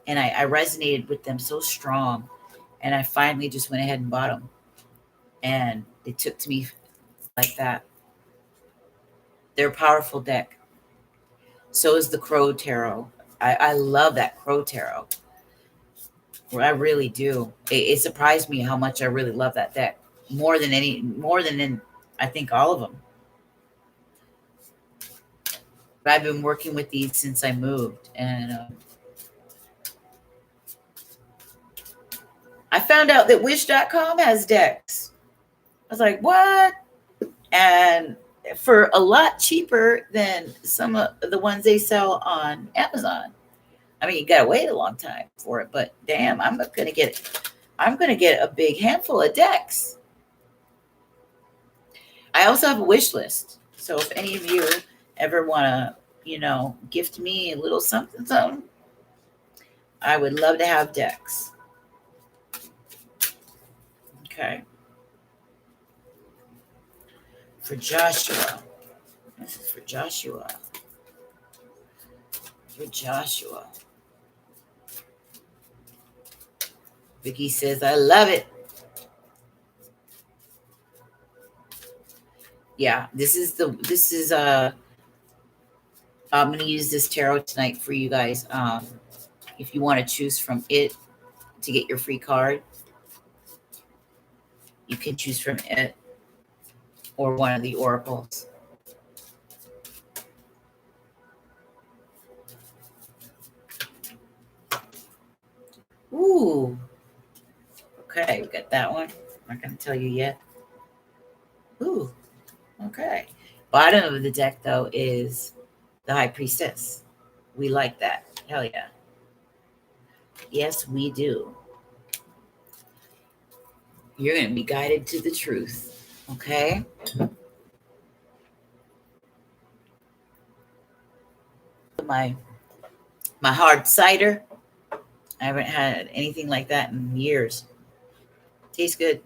and I resonated with them so strong. And I finally just went ahead and bought them. And it took to me like that. They're a powerful deck. So is the Crow Tarot. I love that Crow Tarot. I really do. It surprised me how much I really love that deck. More than in, I think, all of them. But I've been working with these since I moved. And I found out that Wish.com has decks. I was like, what? And for a lot cheaper than some of the ones they sell on Amazon. I mean, you gotta wait a long time for it, but damn, I'm gonna get a big handful of decks. I also have a wish list. So if any of you ever wanna, gift me a little something, I would love to have decks. Okay. For Joshua. This is for Joshua. For Joshua. Vicky says, I love it. Yeah, I'm going to use this tarot tonight for you guys. If you want to choose from it to get your free card, you can choose from it or one of the oracles. Ooh. Okay, we got that one. I'm not going to tell you yet. Ooh. Okay. Bottom of the deck, though, is the High Priestess. We like that. Hell yeah. Yes, we do. You're going to be guided to the truth. Okay? My hard cider. I haven't had anything like that in years. Tastes good.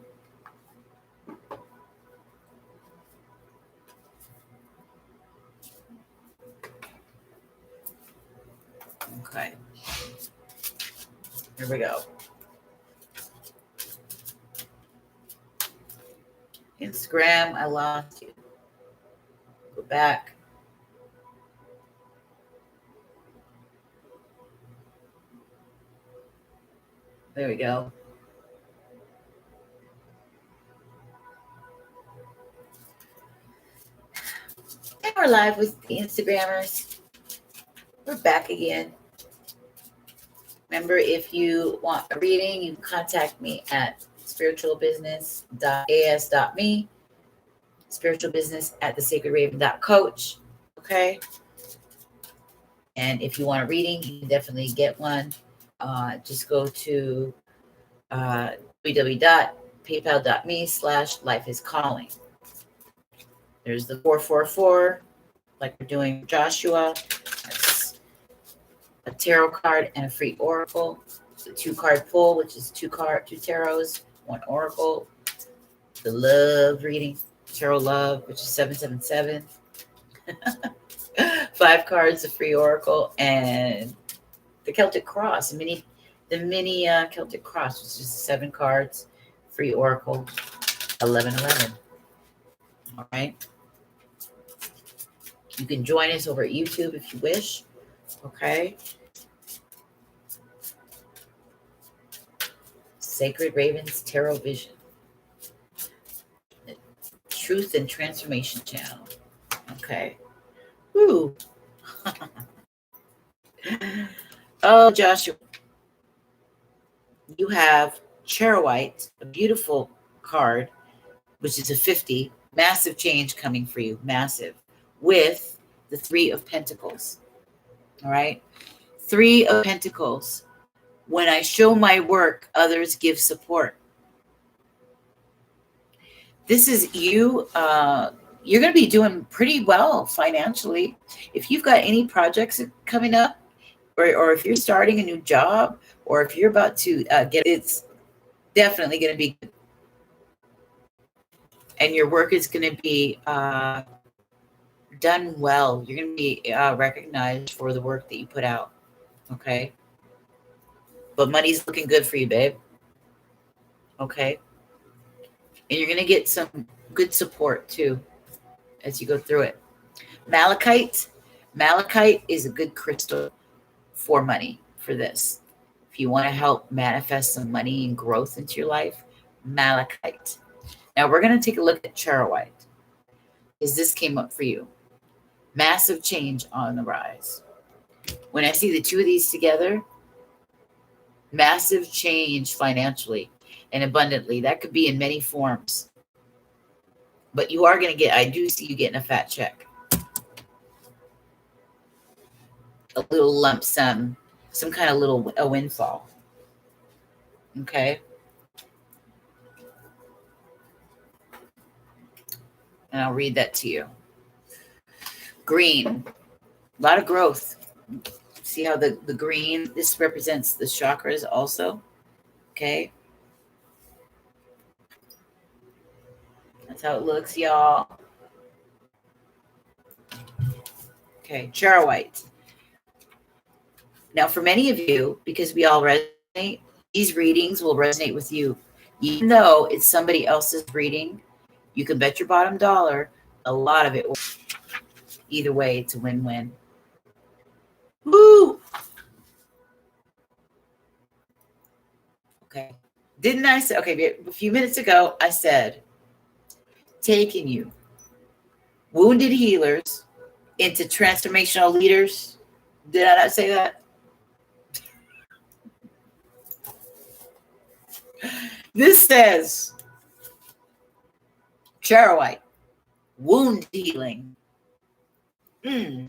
Okay. Here we go. Instagram, I lost you. Go back. There we go. And we're live with the Instagrammers. We're back again. Remember, if you want a reading, you can contact me at spiritualbusiness.as.me, spiritualbusiness@thesacredraven.coach. Okay. And if you want a reading, you can definitely get one. Just go to www.paypal.me/lifeiscalling. There's the 444, like we're doing Joshua. That's a tarot card and a free oracle. The 2-card pull, which is 2 tarots, 1 oracle. The love reading, tarot love, which is 777. 5 cards, a free oracle, and the Celtic Cross, the mini Celtic Cross, which is 7 cards, free oracle, 1111. All right. You can join us over at YouTube if you wish. Okay. Sacred Ravens Tarot Vision. Truth and Transformation Channel. Okay. Woo. Oh, Joshua. You have Charoite, a beautiful card, which is a 50. Massive change coming for you. Massive. With the 3 of Pentacles. All right. 3 of Pentacles. When I show my work, others give support. This is you. You're going to be doing pretty well financially. If you've got any projects coming up, or if you're starting a new job, or if you're about to it's definitely going to be good. And your work is going to be done well. You're going to be recognized for the work that you put out. Okay. But money's looking good for you, babe. Okay. And you're going to get some good support too as you go through it. Malachite is a good crystal for money for this. If you want to help manifest some money and growth into your life, malachite. Now we're going to take a look at charoite. Is this came up for you? Massive change on the rise. When I see the 2 of these together, massive change financially and abundantly. That could be in many forms. But you are going to get, I do see you getting a fat check. A little lump sum, some kind of a windfall. Okay. And I'll read that to you. Green, a lot of growth. See how the green, this represents the chakras also. Okay. That's how it looks, y'all. Okay, charoite. Now, for many of you, because we all resonate, these readings will resonate with you. Even though it's somebody else's reading, you can bet your bottom dollar a lot of it will. Either way, it's a win-win. Woo! Okay. Didn't I say, okay, a few minutes ago, I said, taking you, wounded healers, into transformational leaders. Did I not say that? This says, charoite, wound healing. Because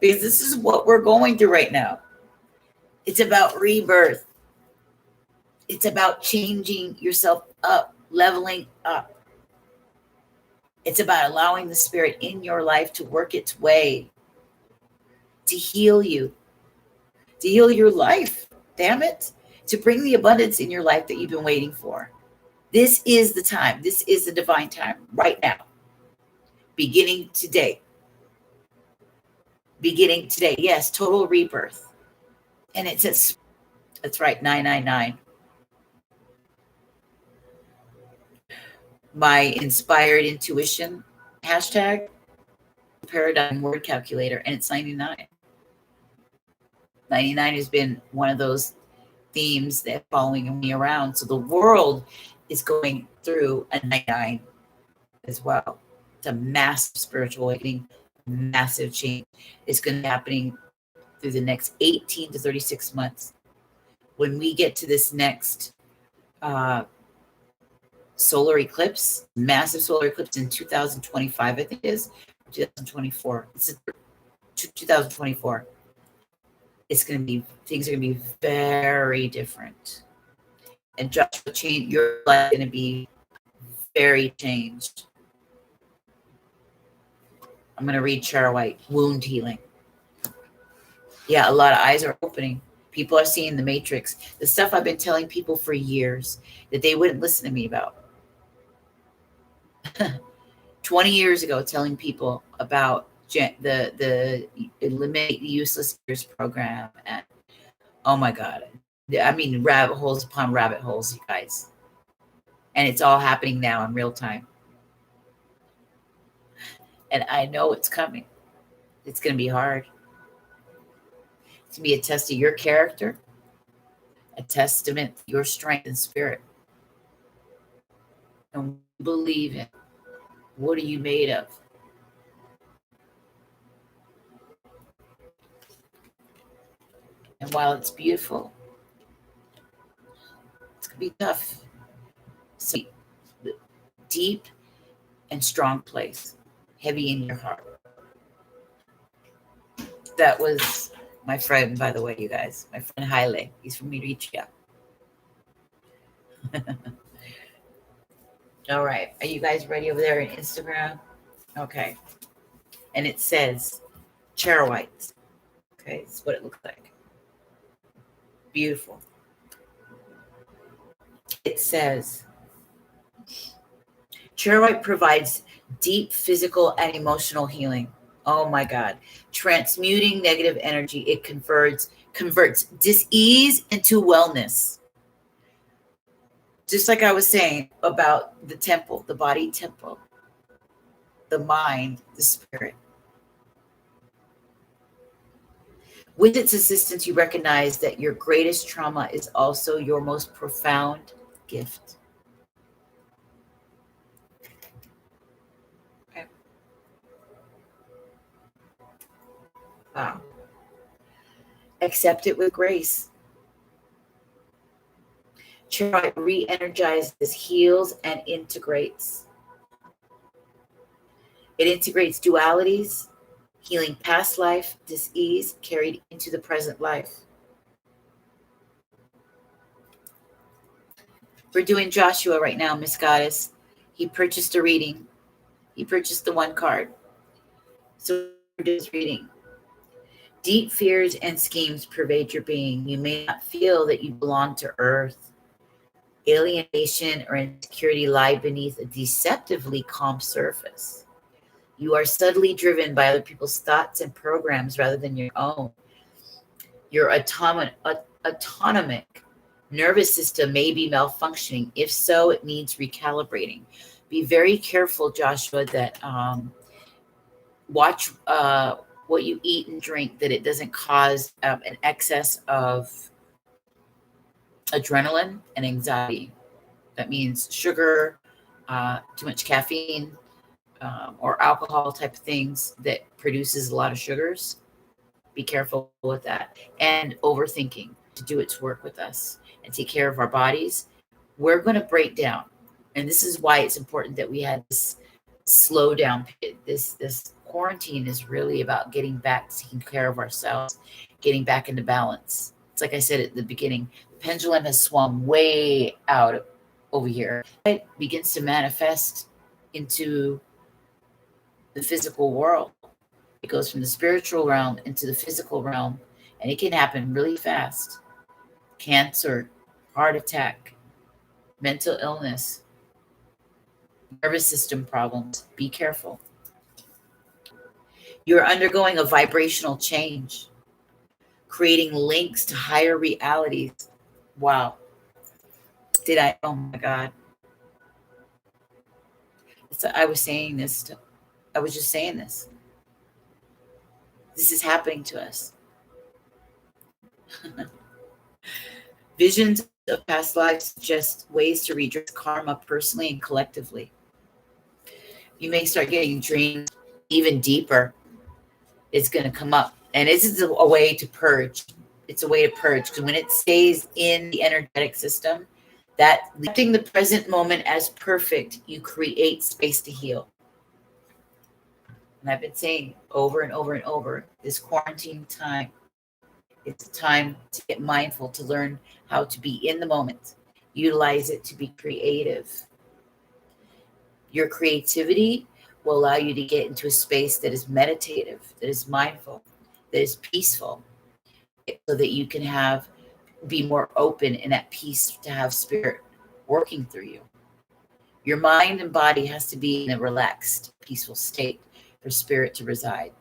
this is what we're going through right now. It's about rebirth. It's about changing yourself up, leveling up. It's about allowing the spirit in your life to work its way, to heal you, to heal your life, damn it, to bring the abundance in your life that you've been waiting for. This is the time. This is the divine time right now, beginning today. beginning today. Yes, total rebirth. And it says, that's right, 999. My inspired intuition hashtag paradigm word calculator, and it's 99. 99 has been one of those themes that following me around. So the world is going through a 99 as well. It's a massive spiritual awakening, massive change. It's going to be happening through the next 18 to 36 months. When we get to this next solar eclipse, massive solar eclipse in 2025, I think it is 2024. It's 2024. It's going to be, things are going to be very different. And Joshua, change your life is going to be very changed. I'm going to read Chara White, wound healing. Yeah, a lot of eyes are opening. People are seeing the matrix. The stuff I've been telling people for years that they wouldn't listen to me about. 20 years ago, telling people about the Eliminate the Useless Years program. And oh my God. I mean, rabbit holes upon rabbit holes, you guys. And it's all happening now in real time. And I know it's coming. It's going to be hard. It's going to be a test of your character, a testament to your strength and spirit. And believe in. What are you made of? And while it's beautiful, it's going to be tough. So deep and strong place, heavy in your heart. That was my friend, by the way, you guys. My friend Haile. He's from Eritrea. All right. Are you guys ready over there on Instagram? Okay. And it says Chara White. Okay. That's what it looks like. Beautiful. It says Chara White provides deep physical and emotional healing. Oh my God. Transmuting negative energy. It converts dis-ease into wellness. Just like I was saying about the temple, the body temple, the mind, the spirit. With its assistance, you recognize that your greatest trauma is also your most profound gift. Okay. Wow. Accept it with grace. Chara re-energizes, heals, and integrates. It integrates dualities, healing past life, dis-ease carried into the present life. We're doing Joshua right now, Miss Goddess. He purchased a reading. He purchased the one card. So we're just reading. Deep fears and schemes pervade your being. You may not feel that you belong to Earth. Alienation or insecurity lie beneath a deceptively calm surface. You are subtly driven by other people's thoughts and programs rather than your own. Your autonomic nervous system may be malfunctioning. If so, it needs recalibrating. Be very careful, Joshua, that watch what you eat and drink, that it doesn't cause an excess of adrenaline and anxiety. That means sugar, too much caffeine, or alcohol type of things that produces a lot of sugars. Be careful with that. And overthinking to do its work with us and take care of our bodies. We're going to break down. And this is why it's important that we had this slow down period. This quarantine is really about getting back, taking care of ourselves, getting back into balance. It's like I said at the beginning, the pendulum has swung way out over here. It begins to manifest into the physical world. It goes from the spiritual realm into the physical realm, and it can happen really fast. Cancer, heart attack, mental illness, nervous system problems. Be careful. You're undergoing a vibrational change, creating links to higher realities. Wow. Oh my God. I was saying this. I was just saying this. This is happening to us. Visions of past lives suggest ways to redress karma personally and collectively. You may start getting dreams even deeper. It's going to come up. And this is a way to purge. It's a way to purge, because when it stays in the energetic system, that lifting the present moment as perfect, you create space to heal. And I've been saying over and over and over, this quarantine time, it's a time to get mindful, to learn how to be in the moment, utilize it to be creative. Your creativity will allow you to get into a space that is meditative, that is mindful, that is peaceful, so that you can be more open and at peace to have spirit working through you. Your mind and body has to be in a relaxed, peaceful state for spirit to reside.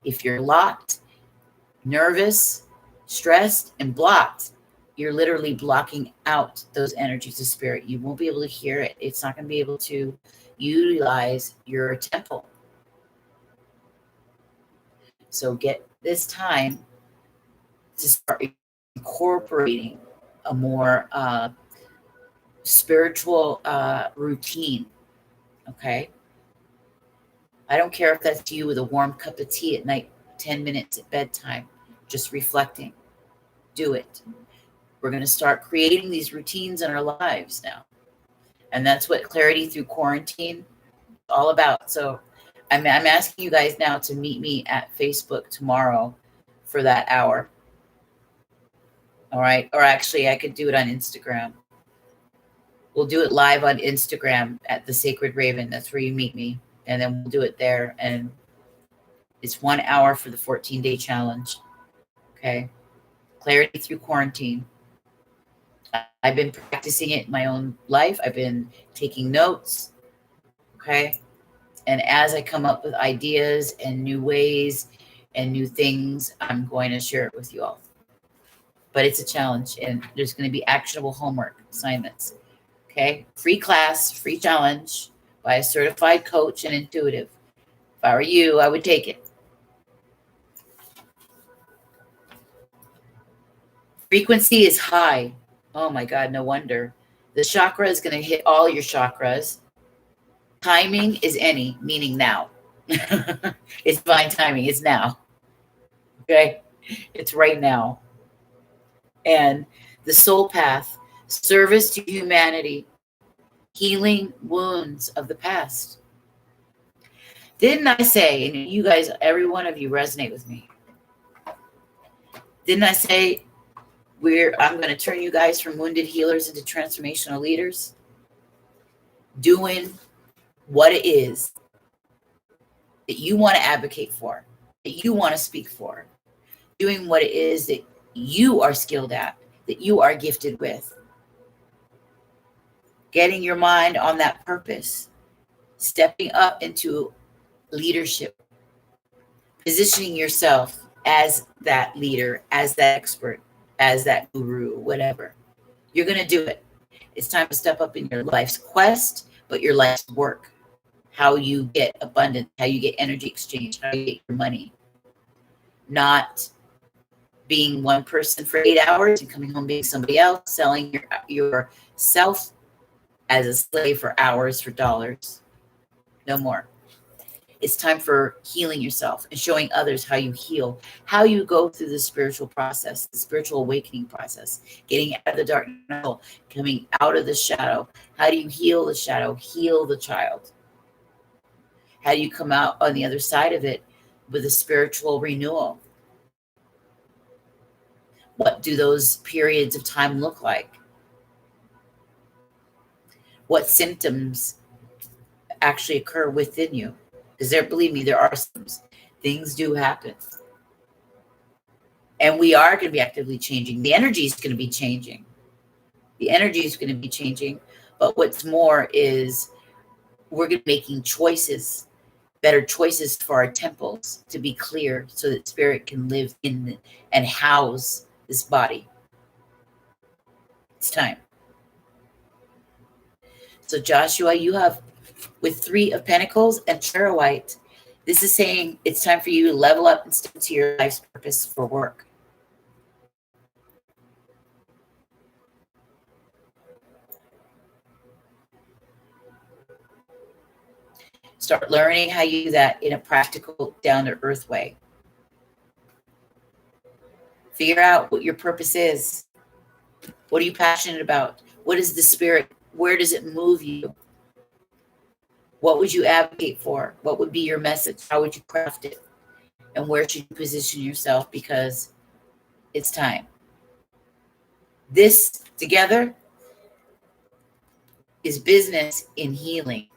If you're locked, nervous, stressed, and blocked, you're literally blocking out those energies of spirit. You won't be able to hear it. It's not going to be able to utilize your temple. So get this time to start incorporating a more spiritual routine. Okay. I don't care if that's you with a warm cup of tea at night, 10 minutes at bedtime, just reflecting. Do it. We're going to start creating these routines in our lives now. And that's what Clarity Through Quarantine is all about. So I'm asking you guys now to meet me at Facebook tomorrow for that hour. All right. Or actually, I could do it on Instagram. We'll do it live on Instagram at The Sacred Raven. That's where you meet me. And then we'll do it there. And it's 1 hour for the 14-day challenge. Okay. Clarity Through Quarantine. I've been practicing it in my own life. I've been taking notes. Okay. And as I come up with ideas and new ways and new things, I'm going to share it with you all. But it's a challenge, and there's going to be actionable homework assignments. Okay. Free class, free challenge by a certified coach and intuitive. If I were you, I would take it. Frequency is high. Oh my God, no wonder. The chakra is going to hit all your chakras. Timing is any, meaning now. It's divine timing. It's now. Okay. It's right now. And the soul path, service to humanity, healing wounds of the past. Didn't I say, and you guys, every one of you resonate with me. Didn't I say I'm going to turn you guys from wounded healers into transformational leaders? Doing what it is that you want to advocate for, that you want to speak for. Doing what it is that you are skilled at, that you are gifted with. Getting your mind on that purpose. Stepping up into leadership. Positioning yourself as that leader, as that expert, as that guru, whatever. You're going to do it. It's time to step up in your life's quest, but your life's work. How you get abundance, how you get energy exchange, how you get your money. Not being one person for 8 hours and coming home being somebody else, selling yourself as a slave for hours for dollars. No more. It's time for healing yourself and showing others how you heal, how you go through the spiritual process, the spiritual awakening process, getting out of the darkness, coming out of the shadow. How do you heal the shadow? Heal the child. How do you come out on the other side of it with a spiritual renewal? What do those periods of time look like? What symptoms actually occur within you? Because believe me, there are symptoms. Things do happen. And we are going to be actively changing. The energy is going to be changing. The energy is going to be changing. But what's more is we're going to be making choices better choices for our temples to be clear so that spirit can live in and house this body. It's time. So Joshua, you have with 3 of Pentacles and Charoite. This is saying it's time for you to level up and step to your life's purpose for work. Start learning how you do that in a practical, down-to-earth way. Figure out what your purpose is. What are you passionate about? What is the spirit? Where does it move you? What would you advocate for? What would be your message? How would you craft it? And where should you position yourself? Because it's time. This together is business in healing.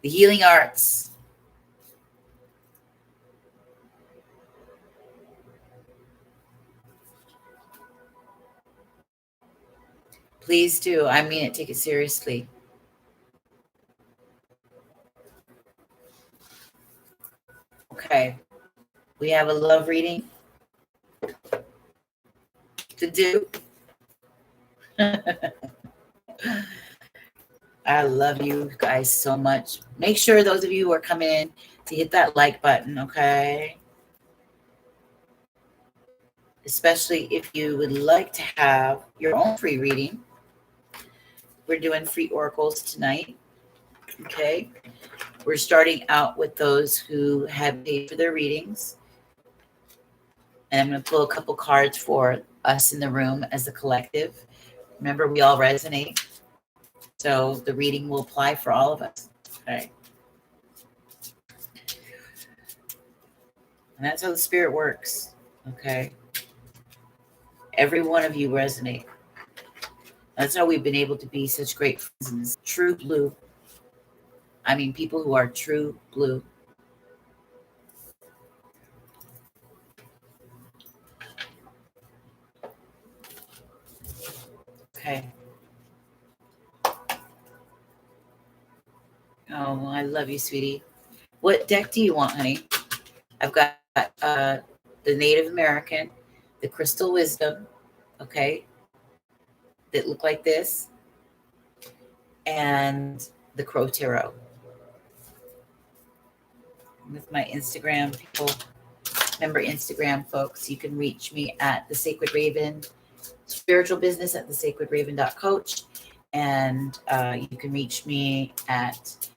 The healing arts. Please do. I mean it. Take it seriously. Okay. We have a love reading to do. I love you guys so much. Make sure those of you who are coming in to hit that like button, okay? Especially if you would like to have your own free reading. We're doing free oracles tonight, okay? We're starting out with those who have paid for their readings. And I'm going to pull a couple cards for us in the room as a collective. Remember, we all resonate. So the reading will apply for all of us. Okay. And that's how the spirit works. Okay. Every one of you resonate. That's how we've been able to be such great friends in this true blue. I mean, people who are true blue. Okay. Oh, I love you, sweetie. What deck do you want, honey? I've got the Native American, the Crystal Wisdom, okay, that look like this, and the Crow Tarot. With my Instagram people, remember Instagram, folks, you can reach me at The Sacred Raven, spiritual business at thesacredraven.coach, and you can reach me at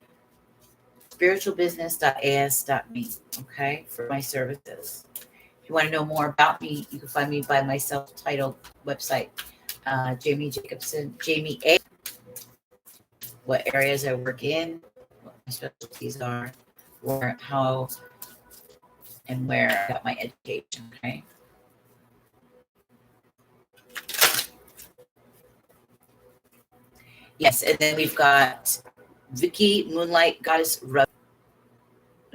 spiritualbusiness.as.me, okay, for my services. If you want to know more about me, you can find me by my self-titled website, Jamie Jacobson, Jamie A. What areas I work in, what my specialties are, or how and where I got my education, okay? Yes, and then we've got Vicky, Moonlight Goddess Rub.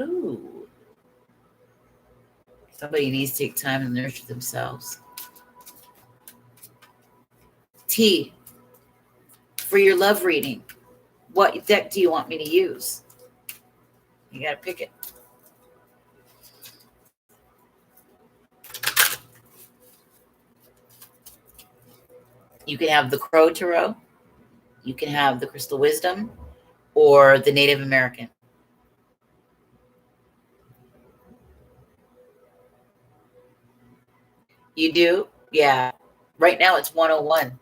Ooh. Somebody needs to take time to nurture themselves. T, for your love reading, what deck do you want me to use? You got to pick it. You can have the Crow Tarot, you can have the Crystal Wisdom, or the Native American. You do? Yeah. Right now it's 101.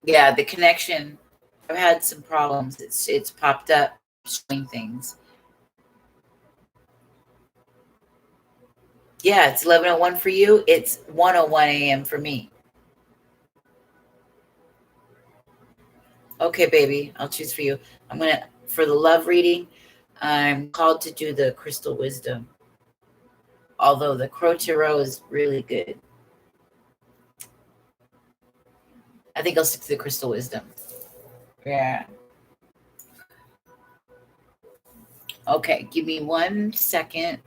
Yeah, the connection. I've had some problems. It's popped up showing things. Yeah, it's 11:01 for you. It's 1:01 a.m. for me. Okay, baby, I'll choose for you. I'm gonna for the love reading. I'm called to do the Crystal Wisdom. Although the Crow Tarot is really good. I think I'll stick to the Crystal Wisdom. Yeah. Okay, give me 1 second.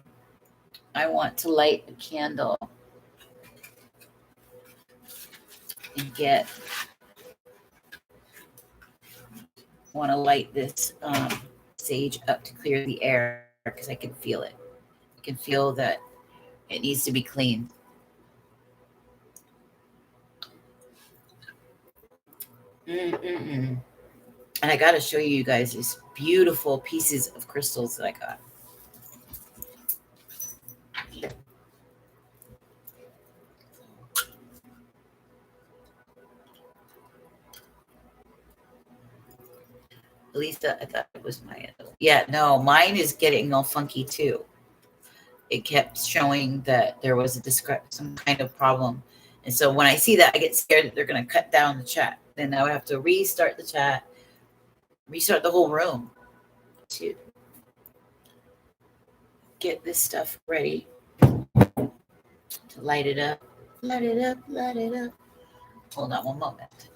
I want to light a candle and want to light this sage up to clear the air because I can feel it. I can feel that it needs to be cleaned. Mm-mm-mm. And I got to show you guys these beautiful pieces of crystals that I got. Lisa, I thought it was my, yeah, no, mine is getting all funky too. It kept showing that there was some kind of problem. And so when I see that, I get scared that they're going to cut down the chat. Then I have to restart the chat, restart the whole room to get this stuff ready to light it up. Light it up, light it up. Hold on one moment.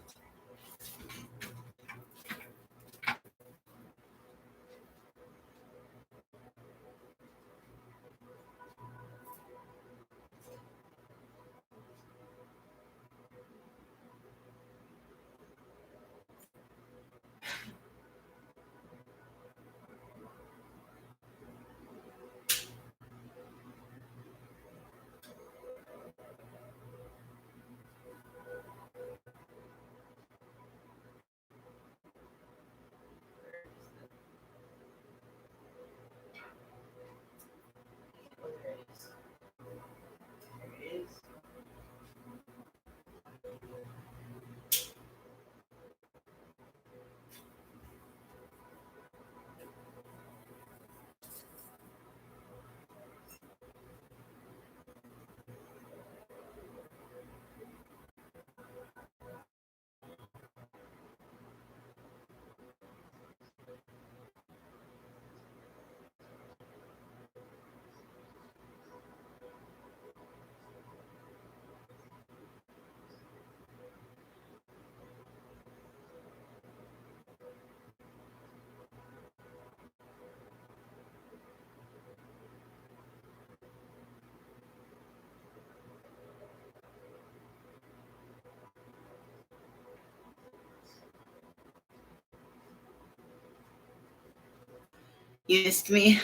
You missed me.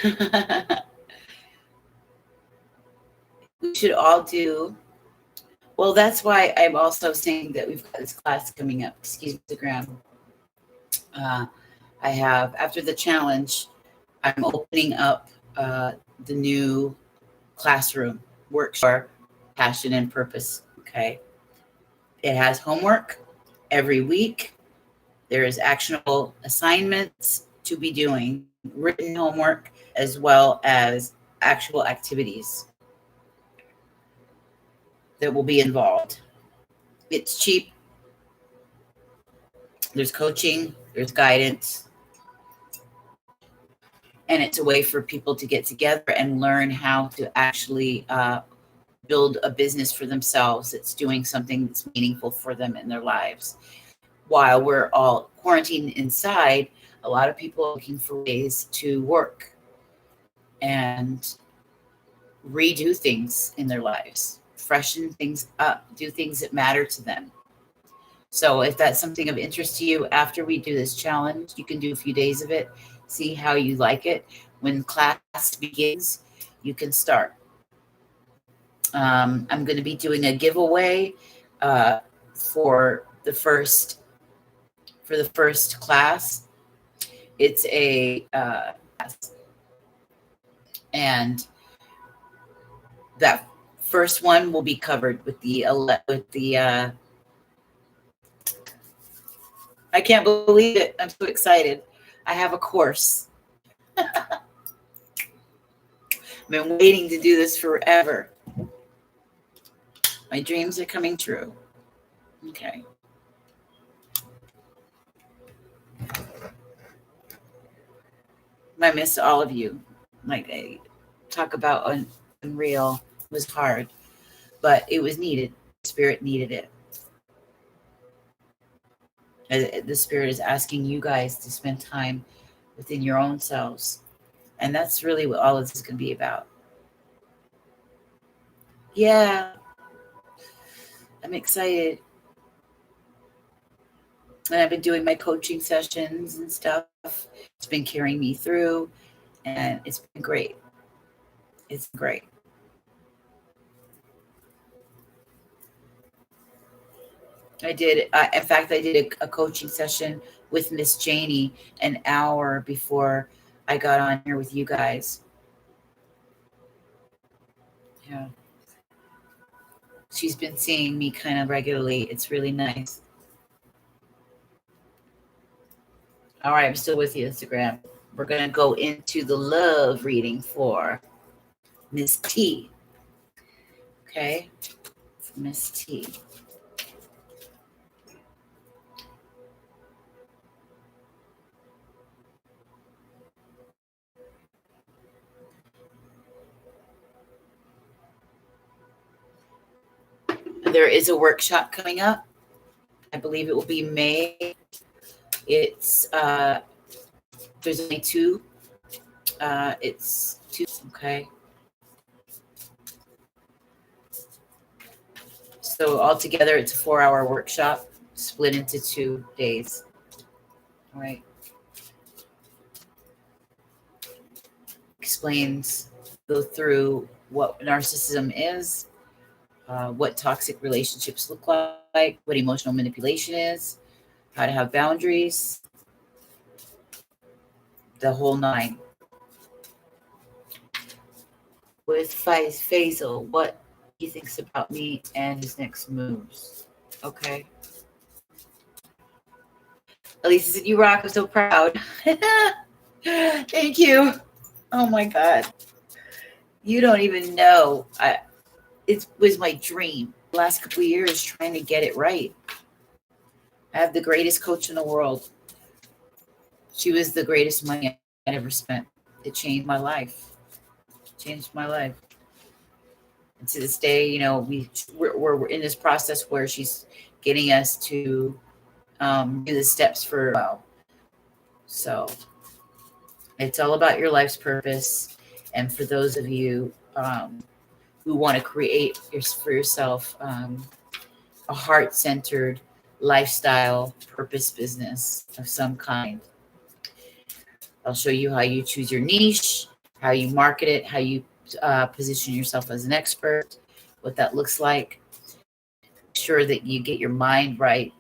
We should all do. Well, that's why I'm also saying that we've got this class coming up. Excuse me, Graham. I have, after the challenge, I'm opening up the new classroom workshop, passion and purpose. Okay. It has homework every week. There is actionable assignments to be doing, written homework, as well as actual activities that will be involved. It's cheap. There's coaching, there's guidance, and it's a way for people to get together and learn how to actually build a business for themselves that's doing something that's meaningful for them in their lives. While we're all quarantined inside, a lot of people are looking for ways to work and redo things in their lives, freshen things up, do things that matter to them. So if that's something of interest to you, after we do this challenge, you can do a few days of it, see how you like it. When class begins, you can start. I'm going to be doing a giveaway for the first class. It's a and that first one will be covered with the I can't believe it. I'm so excited. I have a course. I've been waiting to do this forever. My dreams are coming true. Okay. I miss all of you. Like, I talk about unreal. It was hard, but it was needed. Spirit needed it. The Spirit is asking you guys to spend time within your own selves. And that's really what all of this is going to be about. Yeah, I'm excited. And I've been doing my coaching sessions and stuff. It's been carrying me through, and it's been great. It's great. I did, in fact, I did a coaching session with Miss Janie an hour before I got on here with you guys. Yeah. She's been seeing me kind of regularly. It's really nice. All right, I'm still with you, Instagram. We're going to go into the love reading for Miss T. Okay, Miss T. There is a workshop coming up. I believe it will be May. It's there's only two. It's two. Okay. So altogether, it's a 4-hour workshop split into 2 days. All right. Explains, go through what narcissism is, what toxic relationships look like, what emotional manipulation is, how to have boundaries, the whole nine. With Faisal, what he thinks about me and his next moves. Okay. Elisa said, "You rock. I'm so proud." Thank you. Oh my God. You don't even know. It was my dream the last couple of years trying to get it right. I have the greatest coach in the world. She was the greatest money I ever spent. It changed my life. Changed my life. And to this day, you know, we're in this process where she's getting us to do the steps for well. So it's all about your life's purpose. And for those of you who want to create for yourself a heart-centered lifestyle purpose business of some kind, I'll show you how you choose your niche, how you market it, how you position yourself as an expert, what that looks like. Make sure that you get your mind right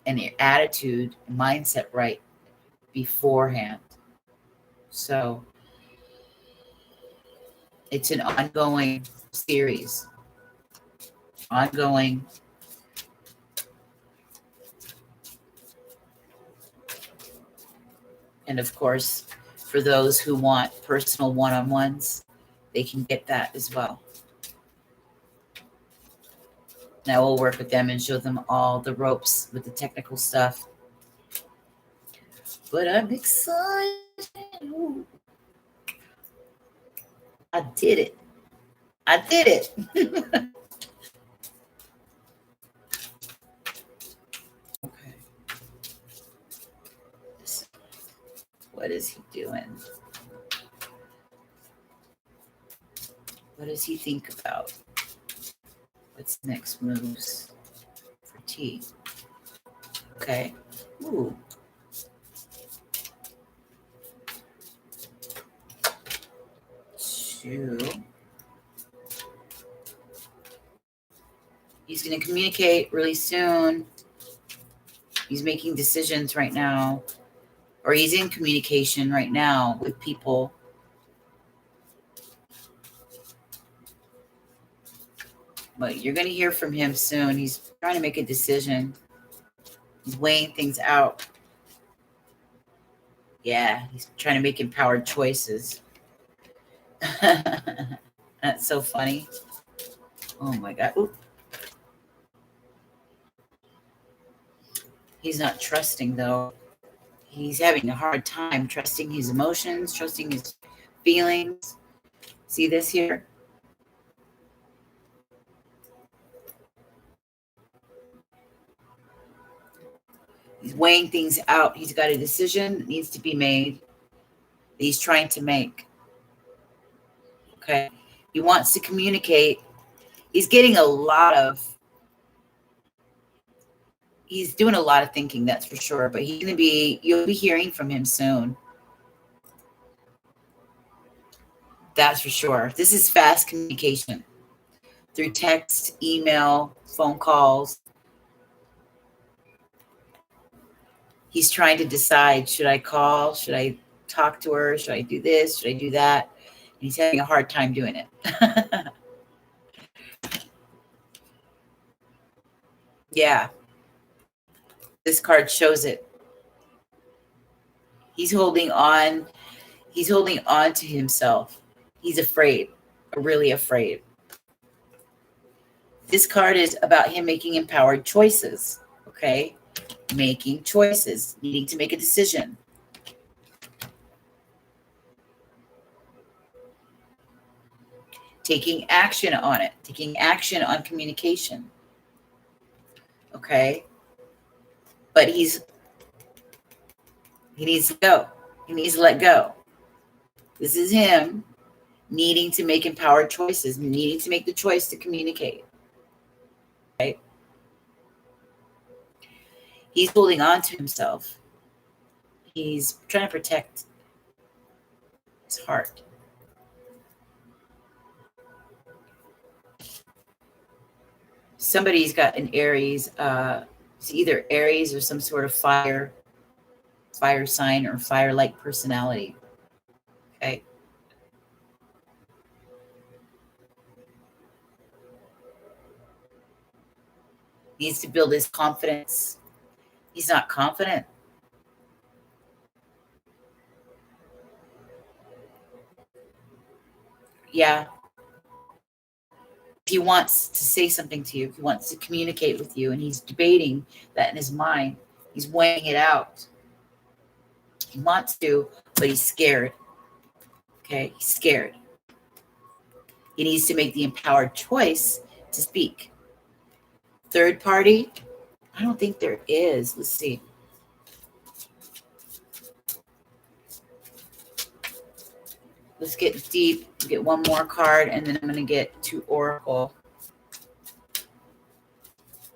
and your attitude, mindset right beforehand. So it's an ongoing series, ongoing. And of course, for those who want personal one-on-ones, they can get that as well. Now we'll work with them and show them all the ropes with the technical stuff. But I'm excited. Ooh. I did it. I did it. Okay. What is he doing? What does he think about? What's next moves for T? Okay. Ooh. Two. He's going to communicate really soon. He's making decisions right now, or he's in communication right now with people. But you're going to hear from him soon. He's trying to make a decision. He's weighing things out. Yeah, he's trying to make empowered choices. That's so funny. Oh my God. Ooh. He's not trusting, though. He's having a hard time trusting his emotions, trusting his feelings. See this here? He's weighing things out. He's got a decision that needs to be made that he's trying to make. Okay. He wants to communicate, He's getting a lot of, he's doing a lot of thinking, that's for sure. But you'll be hearing from him soon. That's for sure. This is fast communication through text, email, phone calls. He's trying to decide, should I call? Should I talk to her? Should I do this? Should I do that? And he's having a hard time doing it. Yeah. This card shows it. He's holding on. He's holding on to himself. He's afraid, really afraid. This card is about him making empowered choices, okay? Making choices, needing to make a decision. Taking action on it, taking action on communication, okay? But he needs to go. He needs to let go. This is him needing to make empowered choices, needing to make the choice to communicate. Right? He's holding on to himself. He's trying to protect his heart. Somebody's got an Aries. It's either Aries or some sort of fire sign or fire-like personality. Okay. Needs to build his confidence. He's not confident. Yeah. He wants to say something to you. He wants to communicate with you, and he's debating that in his mind. He's weighing it out. He wants to, but he's scared. Okay, he's scared. He needs to make the empowered choice to speak. Third party, I don't think there is. Let's see. Let's get deep. Get one more card, and then I'm going to get 2 Oracle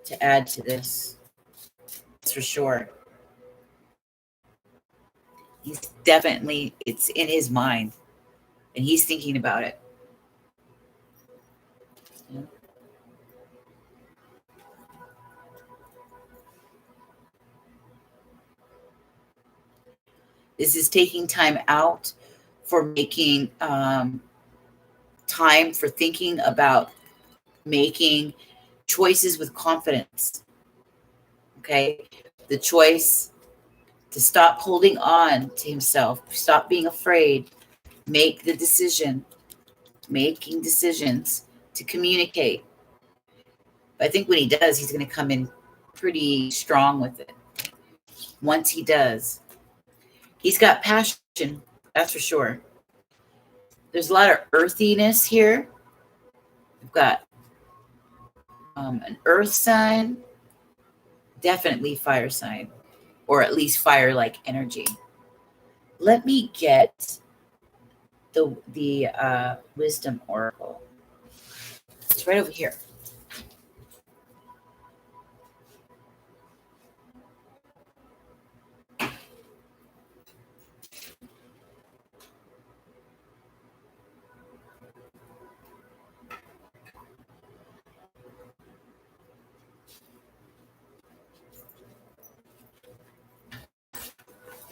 to add to this. That's for sure. He's definitely, it's in his mind, and he's thinking about it. Yeah. This is taking time out for making time for thinking about making choices with confidence. Okay. The choice to stop holding on to himself, stop being afraid, make the decision, making decisions to communicate. But I think when he does, he's going to come in pretty strong with it. Once he does, he's got passion, that's for sure. There's a lot of earthiness here. We've got an earth sign, definitely fire sign, or at least fire-like energy. Let me get the wisdom oracle. It's right over here.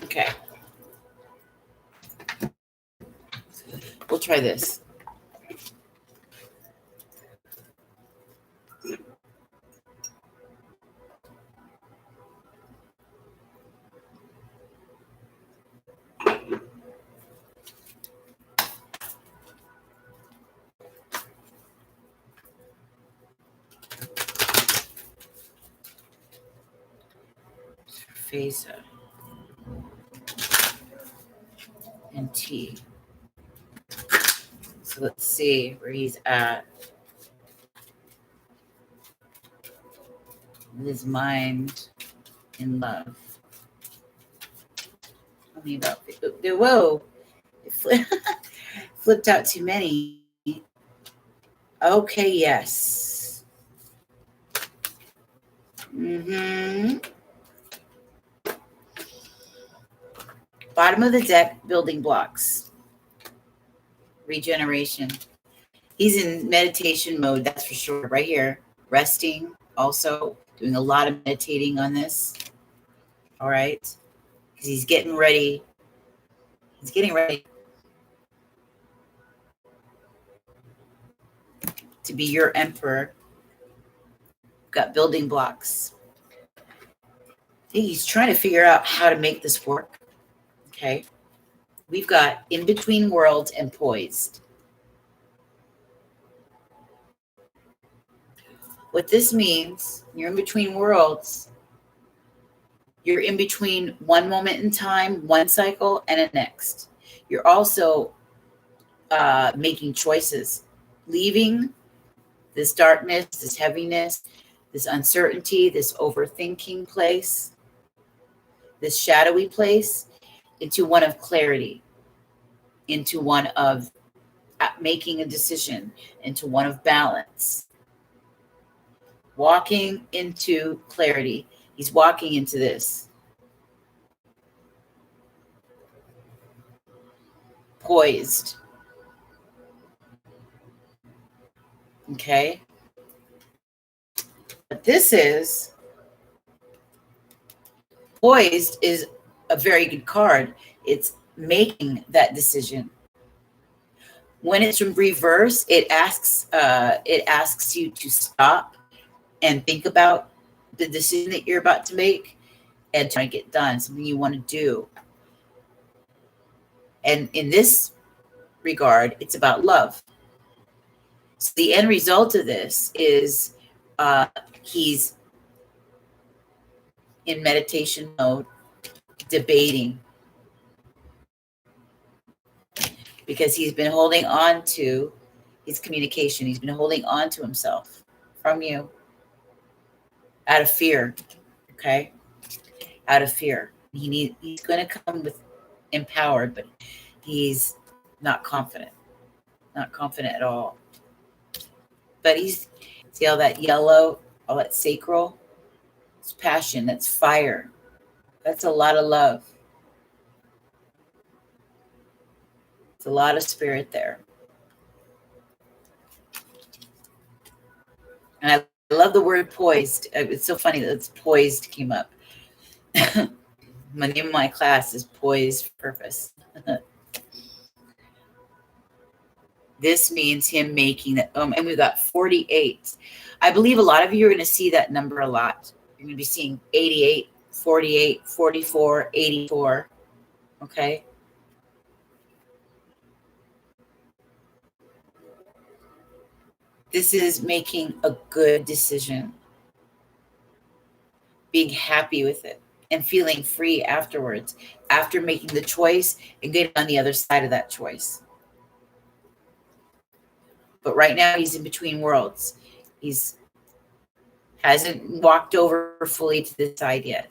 Okay. We'll try this. Phasa and T. So let's see where he's at. His mind in love. Only about, whoa, it flipped out too many. Okay, yes. Mm-hmm. Bottom of the deck, building blocks. Regeneration. He's in meditation mode, that's for sure. Right here. Resting, also doing a lot of meditating on this. All right. Because he's getting ready. He's getting ready to be your emperor. Got building blocks. He's trying to figure out how to make this work. Okay. We've got in between worlds and poised. What this means, you're in between worlds. You're in between one moment in time, one cycle, and a next. You're also making choices, leaving this darkness, this heaviness, this uncertainty, this overthinking place, this shadowy place, into one of clarity, into one of making a decision, into one of balance. Walking into clarity. He's walking into this. Poised. Okay. But this is poised is a very good card. It's making that decision. When it's in reverse, it asks you to stop and think about the decision that you're about to make and try to get done, something you want to do. And in this regard, it's about love. So the end result of this is he's in meditation mode, debating, because he's been holding on to his communication. He's been holding on to himself from you out of fear. Okay. Out of fear. He's going to come with empowered, but he's not confident at all. But see all that yellow, all that sacral, it's passion, that's fire. That's a lot of love. It's a lot of spirit there. And I love the word poised. It's so funny that it's poised came up. My name of my class is Poised Purpose. This means him making that. And we've got 48. I believe a lot of you are going to see that number a lot. You're going to be seeing 88, 48, 44, 84. Okay. This is making a good decision, being happy with it, and feeling free afterwards, after making the choice and getting on the other side of that choice. But right now he's in between worlds. He's hasn't walked over fully to this side yet.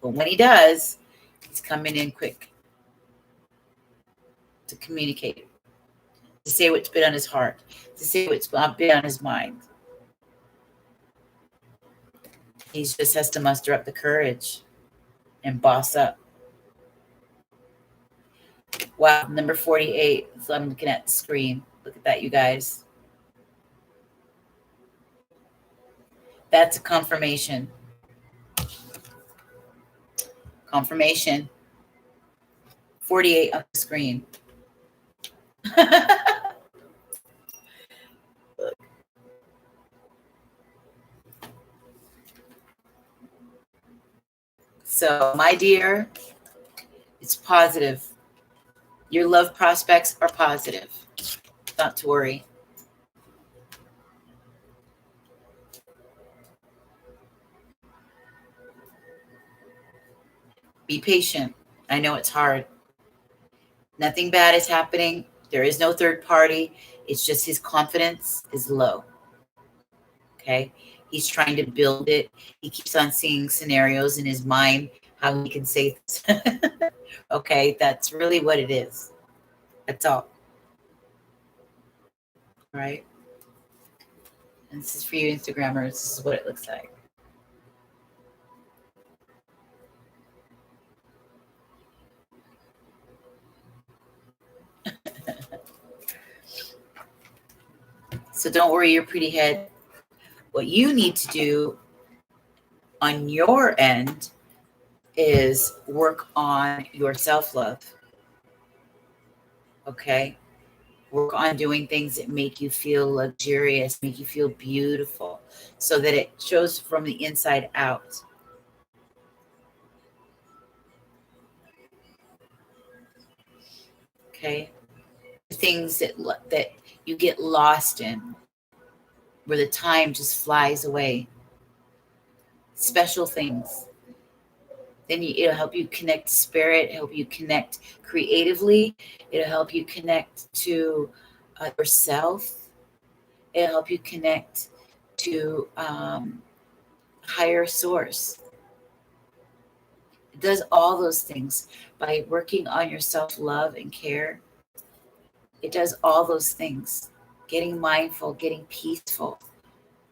But when he does, he's coming in quick to communicate, to say what's been on his heart, to say what's been on his mind. He just has to muster up the courage and boss up. Wow, number 48. So I'm looking at the screen. Look at that, you guys. That's a confirmation. Confirmation. 48 on the screen. Look. So, my dear, it's positive. Your love prospects are positive. Not to worry. Be patient. I know it's hard. Nothing bad is happening. There is no third party. It's just his confidence is low. Okay. He's trying to build it. He keeps on seeing scenarios in his mind, how he can say this. Okay. That's really what it is. That's all. Right. And this is for you Instagrammers. This is what it looks like. So don't worry your pretty head. What you need to do on your end is work on your self-love. Okay? Work on doing things that make you feel luxurious, make you feel beautiful, so that it shows from the inside out. Okay? Things that you get lost in, where the time just flies away. Special things. Then it'll help you connect to spirit, help you connect creatively. It'll help you connect to yourself. It'll help you connect to higher source. It does all those things by working on your self-love and care. It does all those things. Getting mindful, getting peaceful,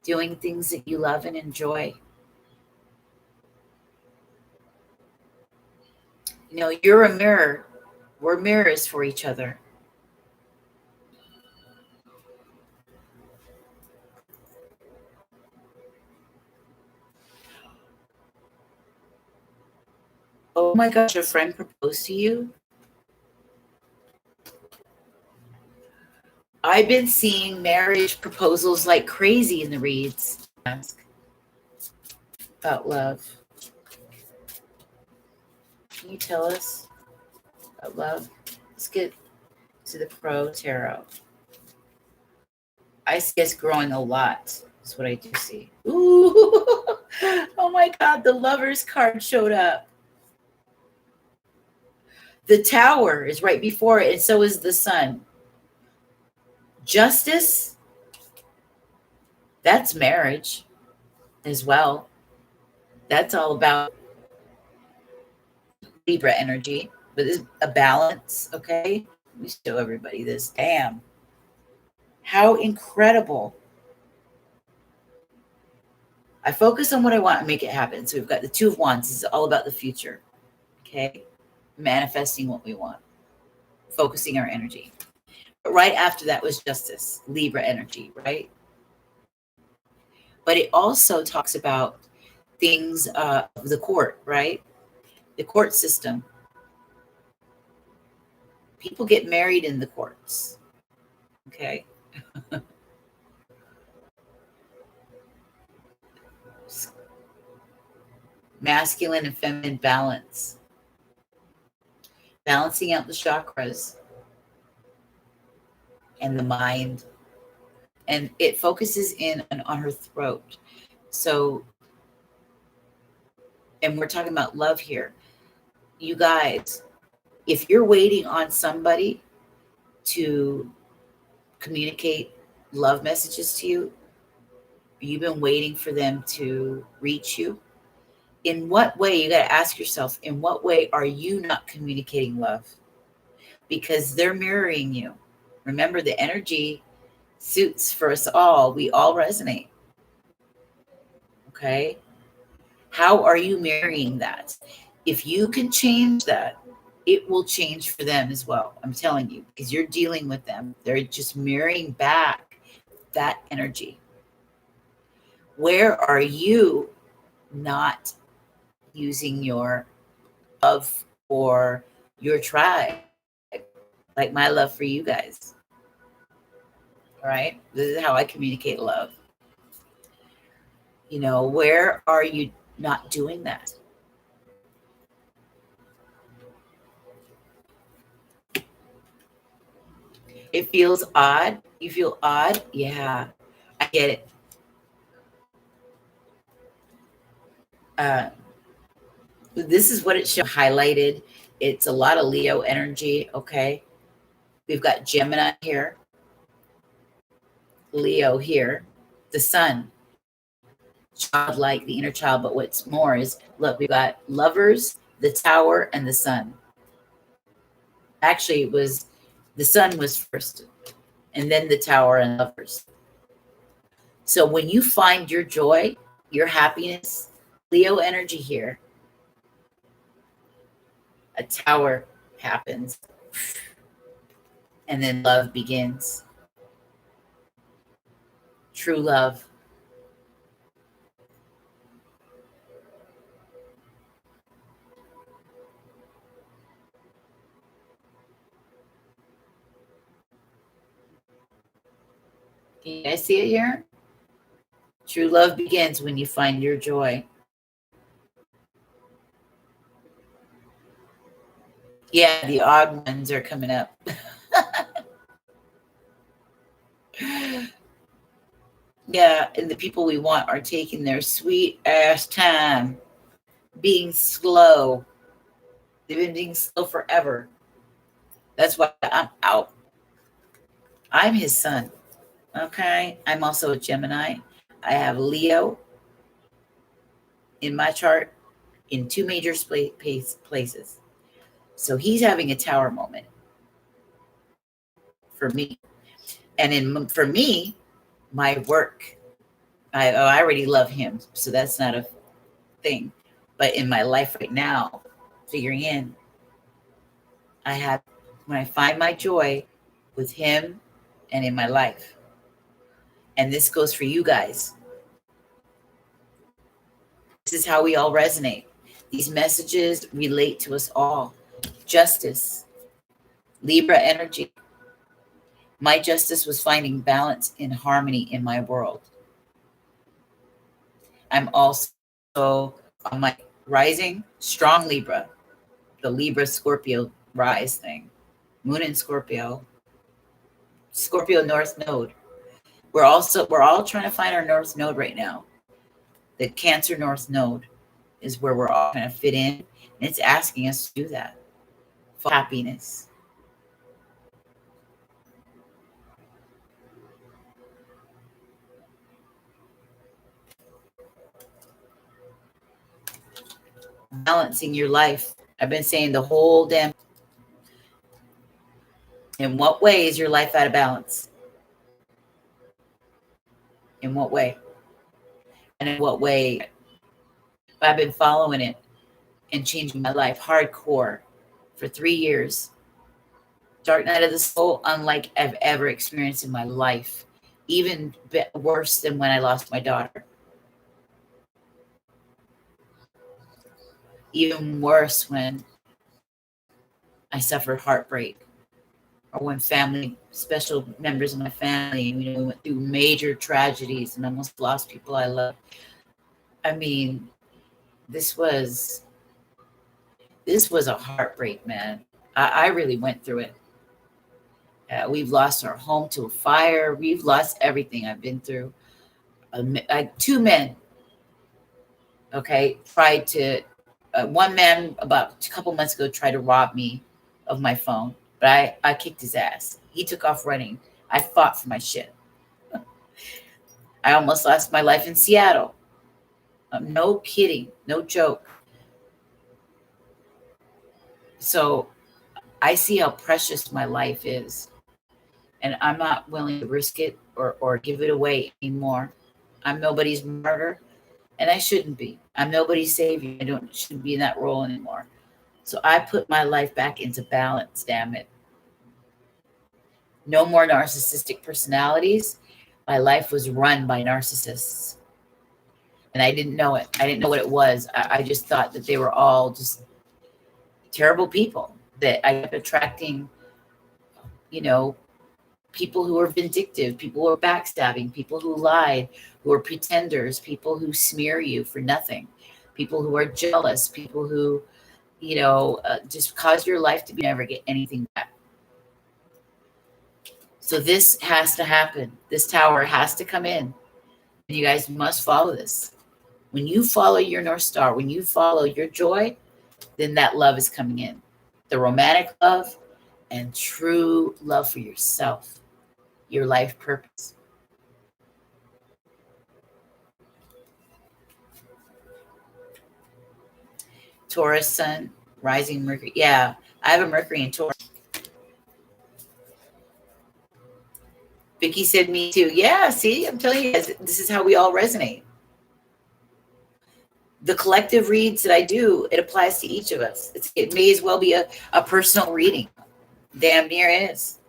doing things that you love and enjoy. You know, you're a mirror. We're mirrors for each other. Oh my gosh, your friend proposed to you? I've been seeing marriage proposals like crazy in the reads. Ask about love. Can you tell us about love? Let's get to the Crow Tarot. I see us growing a lot. That's what I do see. Ooh, oh my God, the Lovers card showed up. The Tower is right before it, and so is the Sun. Justice, that's marriage as well. That's all about Libra energy, but it's a balance, okay? Let me show everybody this. Damn. How incredible. I focus on what I want and make it happen. So we've got the Two of Wands. This is all about the future, okay? Manifesting what we want, focusing our energy. But right after that was Justice, Libra energy, right? But it also talks about things, the court, right? The court system. People get married in the courts, okay? Masculine and feminine balance. Balancing out the chakras and the mind. And it focuses in on her throat. So, and we're talking about love here. You guys, if you're waiting on somebody to communicate love messages to you, you've been waiting for them to reach you, in what way, you got to ask yourself, in what way are you not communicating love? Because they're mirroring you. Remember, the energy suits for us all. We all resonate. Okay? How are you mirroring that? If you can change that, it will change for them as well. I'm telling you, because you're dealing with them. They're just mirroring back that energy. Where are you not using your love for your tribe? Like my love for you guys. All right? This is how I communicate love. You know, where are you not doing that? It feels odd. You feel odd? Yeah, I get it. This is what it shows highlighted. It's a lot of Leo energy, okay? We've got Gemini here, Leo here, the Sun, childlike, the inner child. But what's more is, look, we've got Lovers, the Tower, and the Sun. Actually, it was the Sun was first, and then the Tower and Lovers. So when you find your joy, your happiness, Leo energy here, a tower happens, and then love begins. True love. Can you guys see it here? True love begins when you find your joy. Yeah, the odd ones are coming up. Yeah, and the people we want are taking their sweet ass time, being slow. They've been being slow forever. That's why I'm out. I'm his son. Okay. I'm also a Gemini. I have Leo in my chart in two major places. So he's having a tower moment for me. And for me, my work, I already love him. So that's not a thing. But in my life right now, figuring in, when I find my joy with him and in my life. And this goes for you guys. This is how we all resonate. These messages relate to us all. Justice, Libra energy. My justice was finding balance and harmony in my world. I'm also on my rising, strong Libra, the Libra Scorpio rise thing. Moon in Scorpio, Scorpio North Node. We're all trying to find our North Node right now. The Cancer North Node is where we're all going to fit in. And it's asking us to do that for happiness. Balancing your life. I've been saying the whole damn. In what way is your life out of balance? In what way? And in what way? I've been following it and changing my life hardcore for 3 years. Dark night of the soul, unlike I've ever experienced in my life. Even worse than when I lost my daughter. Even worse when I suffered heartbreak, or when special members of my family, went through major tragedies and almost lost people I love. I mean, this was a heartbreak, man. I really went through it. We've lost our home to a fire. We've lost everything I've been through. 2 men, okay, tried to, one man about a couple months ago tried to rob me of my phone, but I kicked his ass. He took off running. I fought for my shit. I almost lost my life in Seattle. No kidding, no joke. So I see how precious my life is, and I'm not willing to risk it or give it away anymore. I'm nobody's martyr, and I shouldn't be. I'm nobody's savior. Shouldn't be in that role anymore. So I put my life back into balance, damn it. No more narcissistic personalities. My life was run by narcissists. And I didn't know it. I didn't know what it was. I just thought that they were all just terrible people, that I kept attracting, people who are vindictive, people who are backstabbing, people who lied, who are pretenders, people who smear you for nothing, people who are jealous, people who, just cause your life to never get anything back. So this has to happen. This tower has to come in. And you guys must follow this. When you follow your North Star, when you follow your joy, then that love is coming in. The romantic love and true love for yourself, your life purpose. Taurus sun, rising Mercury. Yeah, I have a Mercury in Taurus. Vicky said me too. Yeah, see, I'm telling you guys, this is how we all resonate. The collective reads that I do, it applies to each of us. It may as well be a personal reading. Damn near is.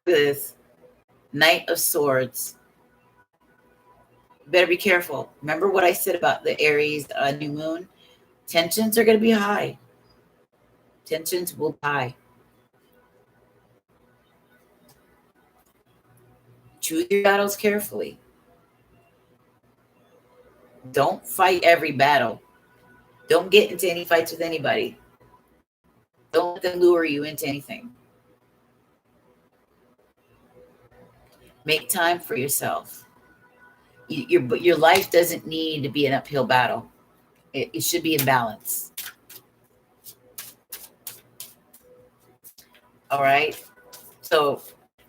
This Knight of Swords. Better be careful. Remember what I said about the Aries new moon? Tensions are going to be high. Tensions will be high. Choose your battles carefully. Don't fight every battle. Don't get into any fights with anybody. Don't let them lure you into anything. Make time for yourself. Your life doesn't need to be an uphill battle. It should be in balance. All right. So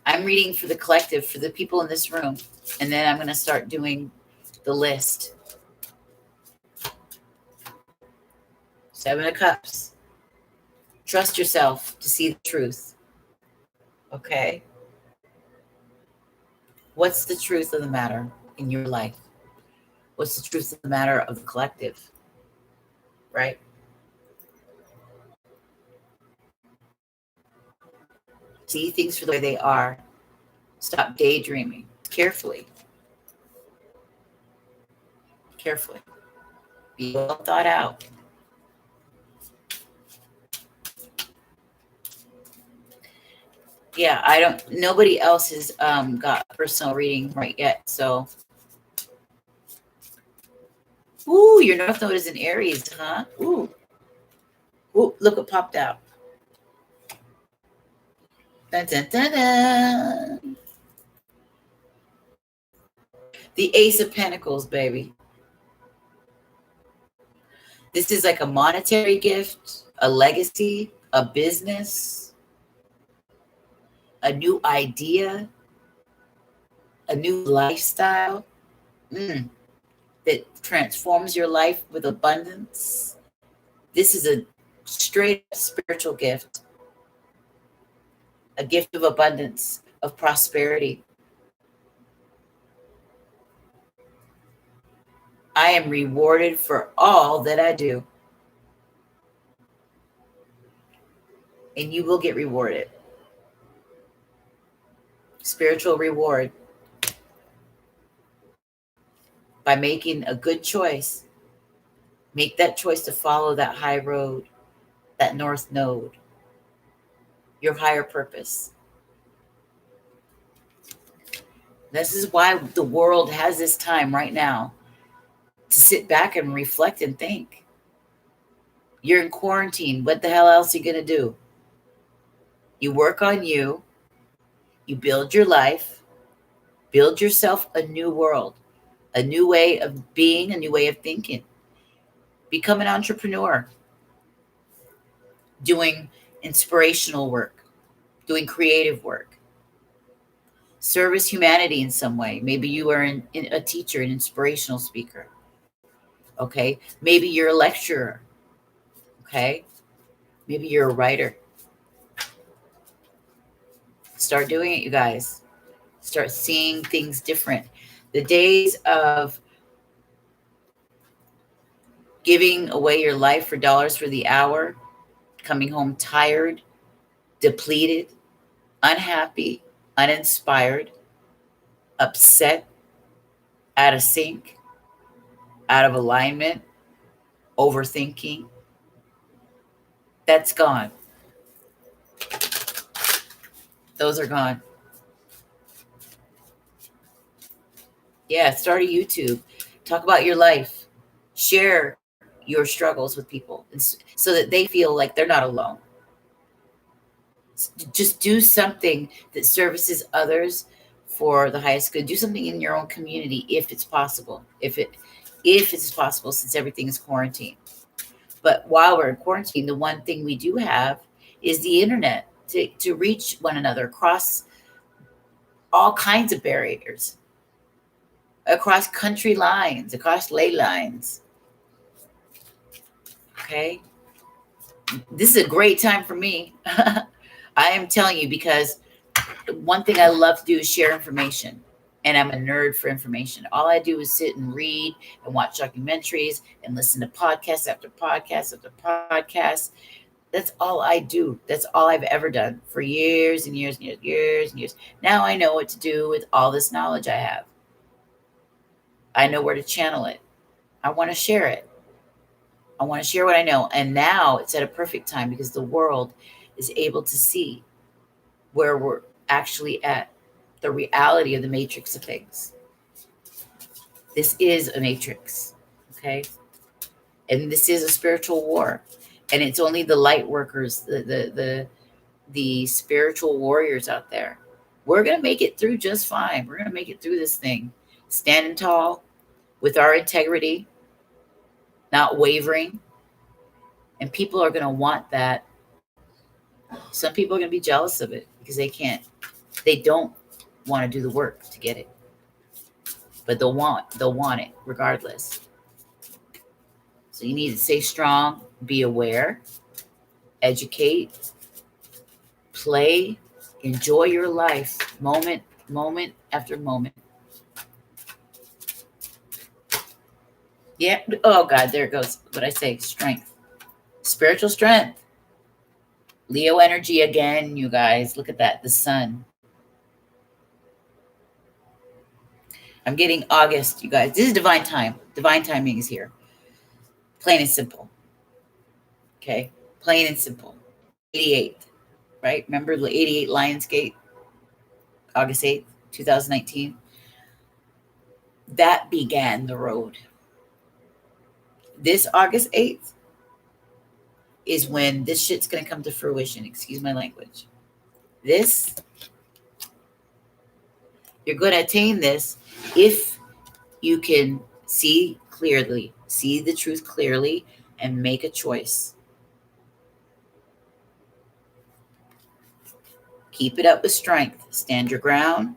I'm reading for the collective, for the people in this room, and then I'm going to start doing the list. 7 of Cups. Trust yourself to see the truth. Okay? What's the truth of the matter in your life? What's the truth of the matter of the collective? Right? See things for the way they are. Stop daydreaming. Carefully. Carefully. Be well thought out. Yeah, nobody else has got personal reading right yet. So, ooh, your North Node is in Aries, huh? Ooh, look what popped out. Dun, dun, dun, dun. The Ace of Pentacles, baby. This is like a monetary gift, a legacy, a business, a new idea, a new lifestyle that transforms your life with abundance. This is a straight spiritual gift, a gift of abundance, of prosperity. I am rewarded for all that I do. And you will get rewarded. Spiritual reward. By making a good choice. Make that choice to follow that high road, that North Node, your higher purpose. This is why the world has this time right now to sit back and reflect and think. You're in quarantine. What the hell else are you going to do? You work on you. You build your life. Build yourself a new world, a new way of being, a new way of thinking. Become an entrepreneur. Doing inspirational work. Doing creative work. Service humanity in some way. Maybe you are a teacher, an inspirational speaker. Okay. Maybe you're a lecturer. Okay. Maybe you're a writer. Start doing it, you guys. Start seeing things different. The days of giving away your life for dollars for the hour, coming home tired, depleted, unhappy, uninspired, upset, out of sync, out of alignment, overthinking, that's gone. Those are gone. Yeah, start a YouTube. Talk about your life. Share your struggles with people so that they feel like they're not alone. Just do something that services others for the highest good. Do something in your own community if it's possible. If it's possible, since everything is quarantined. But while we're in quarantine, the one thing we do have is the internet to reach one another across all kinds of barriers, across country lines, across ley lines. Okay. This is a great time for me. I am telling you, because one thing I love to do is share information. And I'm a nerd for information. All I do is sit and read and watch documentaries and listen to podcast after podcast after podcast. That's all I do. That's all I've ever done for years and years and years, years and years. Now I know what to do with all this knowledge I have. I know where to channel it. I want to share it. I want to share what I know. And now it's at a perfect time because the world is able to see where we're actually at, the reality of the matrix of things. This is a matrix, okay? And this is a spiritual war. And it's only the light workers, the spiritual warriors out there. We're going to make it through just fine. We're going to make it through this thing, standing tall with our integrity, not wavering. And people are going to want that. Some people are going to be jealous of it because they don't want to do the work to get it. But they'll want it regardless. So you need to stay strong, be aware, educate, play, enjoy your life, moment after moment. Yeah. Oh God, there it goes. What I say, strength, spiritual strength. Leo energy again, you guys. Look at that, the sun. I'm getting August, you guys. This is divine time. Divine timing is here. Plain and simple. Okay, plain and simple. 88, right? Remember the 88 Lionsgate, August 8th, 2019? That began the road. This August 8th is when this shit's going to come to fruition. Excuse my language. This, you're going to attain this if you can see clearly, see the truth clearly, and make a choice. Keep it up with strength. Stand your ground.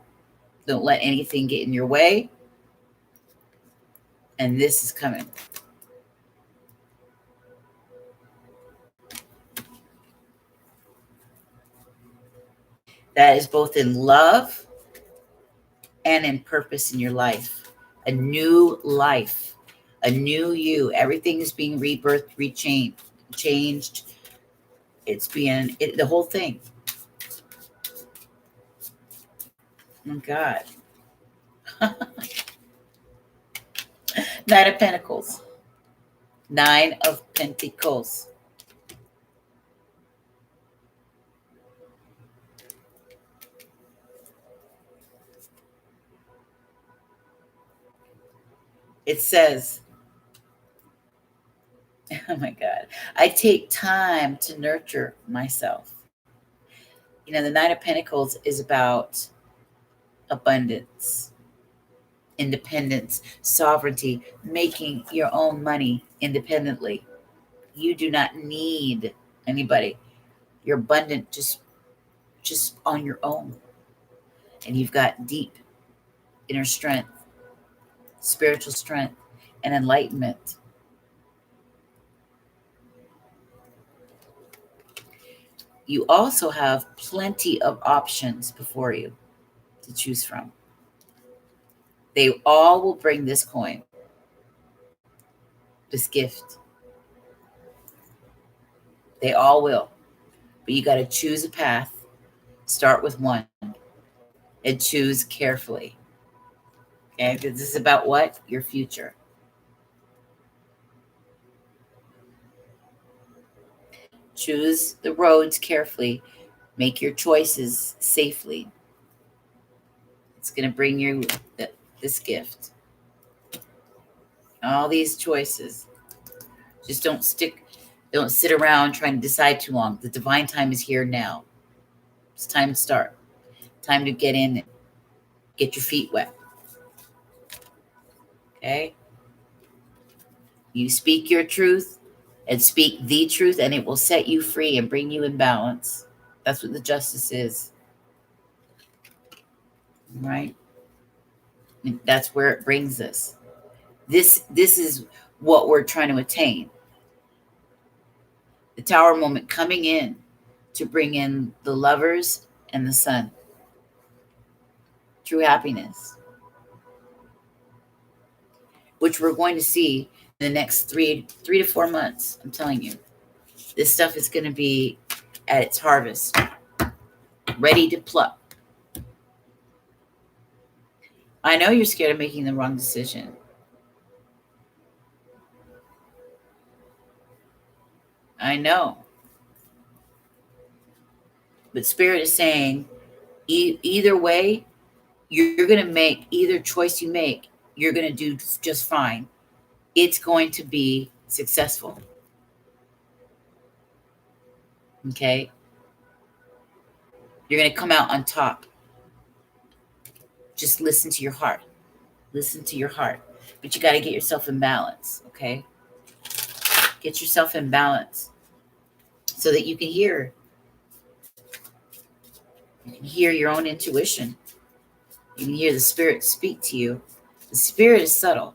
Don't let anything get in your way. And this is coming. That is both in love and in purpose in your life. A new life, a new you. Everything is being rebirthed, changed. It's being, the whole thing. Oh, God. Knight of Pentacles. 9 of Pentacles. It says, oh my God, I take time to nurture myself. You know, the Nine of Pentacles is about abundance, independence, sovereignty, making your own money independently. You do not need anybody. You're abundant just on your own. And you've got deep inner strength, spiritual strength, and enlightenment. You also have plenty of options before you to choose from. They all will bring this coin, this gift. They all will. But you got to choose a path. Start with one and choose carefully. Okay? Because this is about what? Your future. Choose the roads carefully. Make your choices safely. It's going to bring you this gift. All these choices. Just don't sit around trying to decide too long. The divine time is here now. It's time to start. Time to get in, get your feet wet. Okay? You speak your truth and speak the truth, and it will set you free and bring you in balance. That's what the justice is. Right? And that's where it brings us. This is what we're trying to attain. The Tower moment coming in to bring in the lovers and the sun. True happiness, which we're going to see in the next 3 to 4 months. I'm telling you, this stuff is going to be at its harvest, ready to pluck. I know you're scared of making the wrong decision. I know. But Spirit is saying, either way, you're going to make, either choice you make, you're going to do just fine. It's going to be successful. Okay? You're going to come out on top. Just listen to your heart. Listen to your heart. But you got to get yourself in balance. Okay? Get yourself in balance so that you can hear. You can hear your own intuition. You can hear the Spirit speak to you. The Spirit is subtle.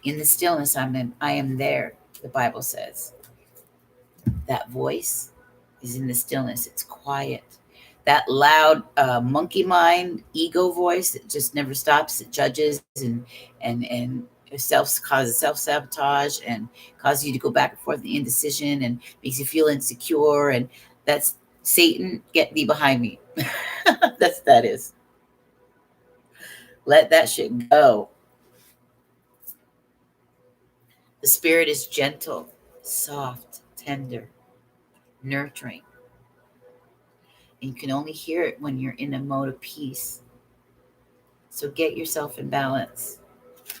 In the stillness, I am there, the Bible says. That voice is in the stillness. It's quiet. That loud monkey mind, ego voice that just never stops. It judges and causes self-sabotage and causes you to go back and forth in indecision and makes you feel insecure. And that's Satan, get thee behind me. That is. Let that shit go. The Spirit is gentle, soft, tender, nurturing. And you can only hear it when you're in a mode of peace. So get yourself in balance.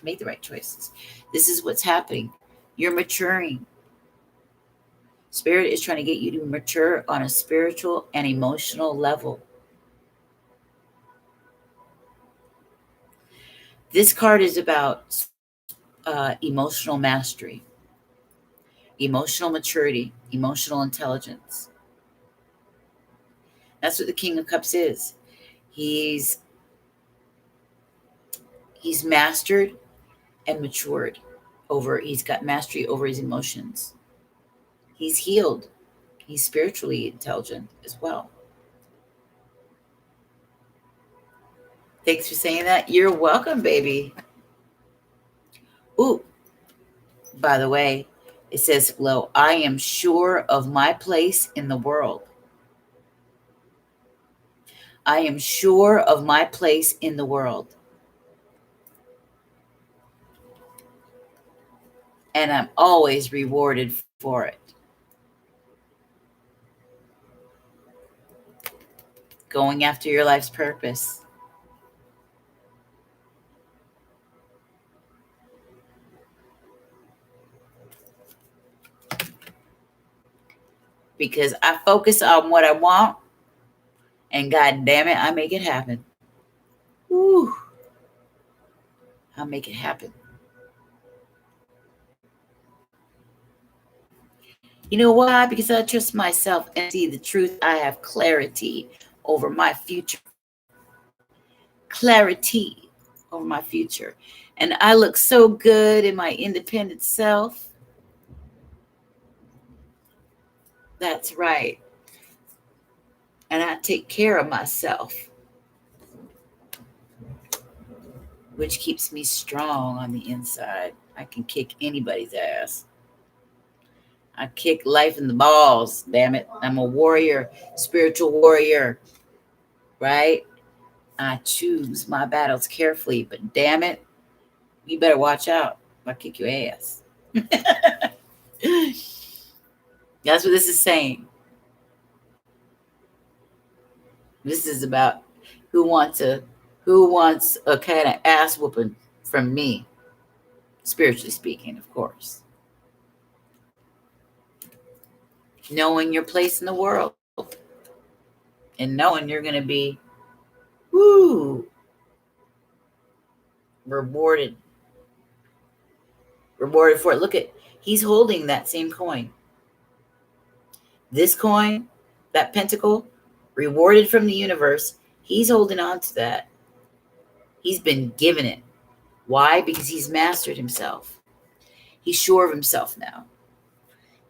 Make the right choices. This is what's happening. You're maturing. Spirit is trying to get you to mature on a spiritual and emotional level. This card is about emotional mastery, emotional maturity, emotional intelligence. That's what the King of Cups is. He's mastered and matured he's got mastery over his emotions. He's healed. He's spiritually intelligent as well. Thanks for saying that. You're welcome, baby. Ooh, by the way, it says below, I am sure of my place in the world. I am sure of my place in the world. And I'm always rewarded for it. Going after your life's purpose. Because I focus on what I want, and God damn it, I make it happen. Woo. I'll make it happen. You know why? Because I trust myself and see the truth. I have clarity over my future. Clarity over my future. And I look so good in my independent self. That's right. And I take care of myself, which keeps me strong on the inside. I can kick anybody's ass. I kick life in the balls, damn it. I'm a warrior, spiritual warrior, right? I choose my battles carefully, but damn it, you better watch out. I'll kick your ass. That's what this is saying. This is about who wants a kind of ass whooping from me, spiritually speaking, of course. Knowing your place in the world and knowing you're going to be rewarded for it. Look at, he's holding that same coin. This coin, that pentacle, rewarded from the universe, he's holding on to that. He's been given it. Why? Because he's mastered himself. He's sure of himself now.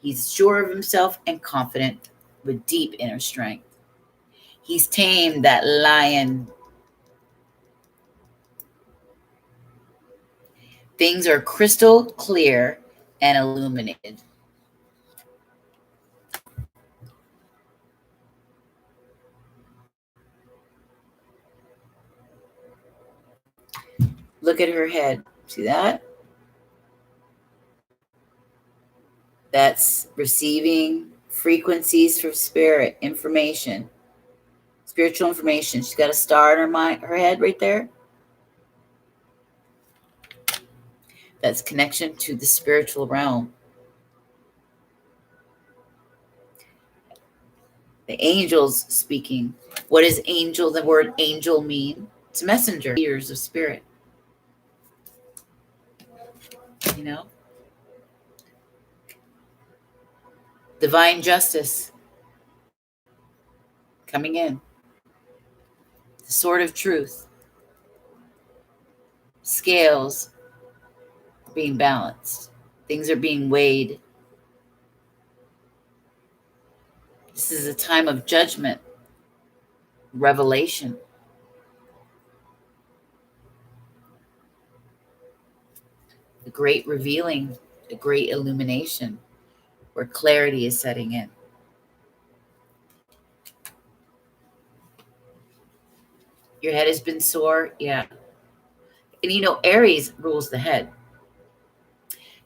He's sure of himself and confident. with deep inner strength. He's tamed that lion. Things are crystal clear and illuminated. Look at her head. See that? That's receiving frequencies from spirit, information, spiritual information. She's got a star in her mind, her head right there. That's connection to the spiritual realm. The angels speaking. What does angel, the word angel mean? It's messenger, leaders of spirit. You know? Divine justice coming in. The sword of truth. Scales being balanced. Things are being weighed. This is a time of judgment, revelation. The great revealing, the great illumination, where clarity is setting in. Your head has been sore, yeah. And you know, Aries rules the head.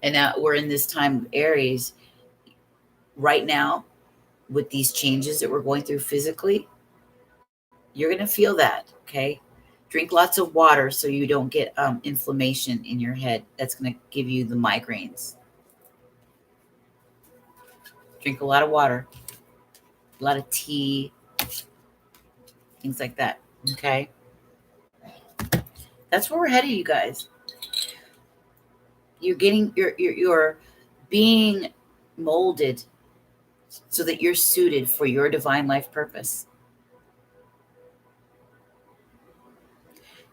And now we're in this time of Aries right now with these changes that we're going through physically. You're going to feel that, okay? Drink lots of water so you don't get inflammation in your head. That's going to give you the migraines. Drink a lot of water, a lot of tea, things like that, okay? That's where we're headed, you guys. You're being molded so that you're suited for your divine life purpose.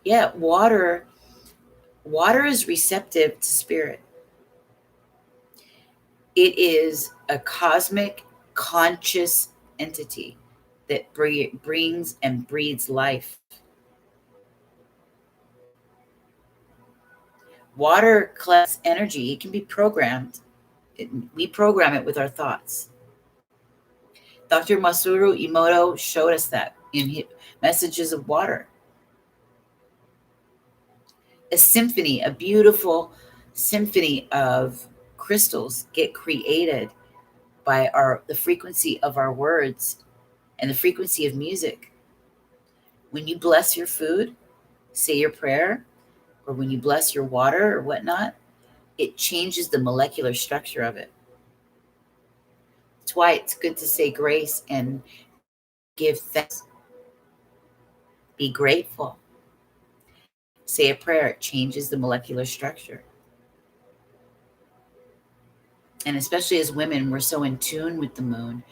Yeah, water is receptive to spirit. It is a cosmic conscious entity that brings and breathes life. Water collects energy. It can be programmed. We program it with our thoughts. Dr. Masaru Emoto showed us that in his Messages of Water. A symphony, a beautiful symphony of crystals get created by the frequency of our words and the frequency of music. When you bless your food, say your prayer, or when you bless your water or whatnot, it changes the molecular structure of it. That's why it's good to say grace and give thanks. Be grateful. Say a prayer. It changes the molecular structure. And especially as women, we're so in tune with the moon.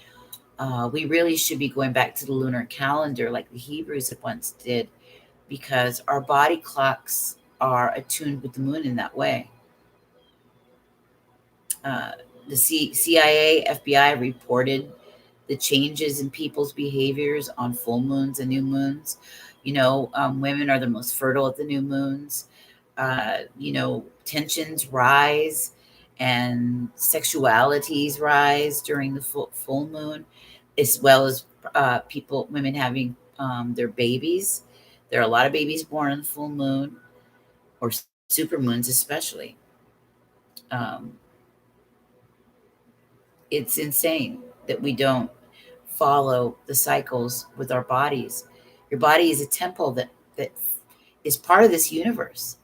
We really should be going back to the lunar calendar like the Hebrews once did, because our body clocks are attuned with the moon in that way. The CIA, FBI reported the changes in people's behaviors on full moons and new moons. You know, women are the most fertile at the new moons. You know, tensions rise and sexualities rise during the full moon, as well as women having their babies. There are a lot of babies born on the full moon or super moons, especially. It's insane that we don't follow the cycles with our bodies. Your body is a temple that is part of this universe.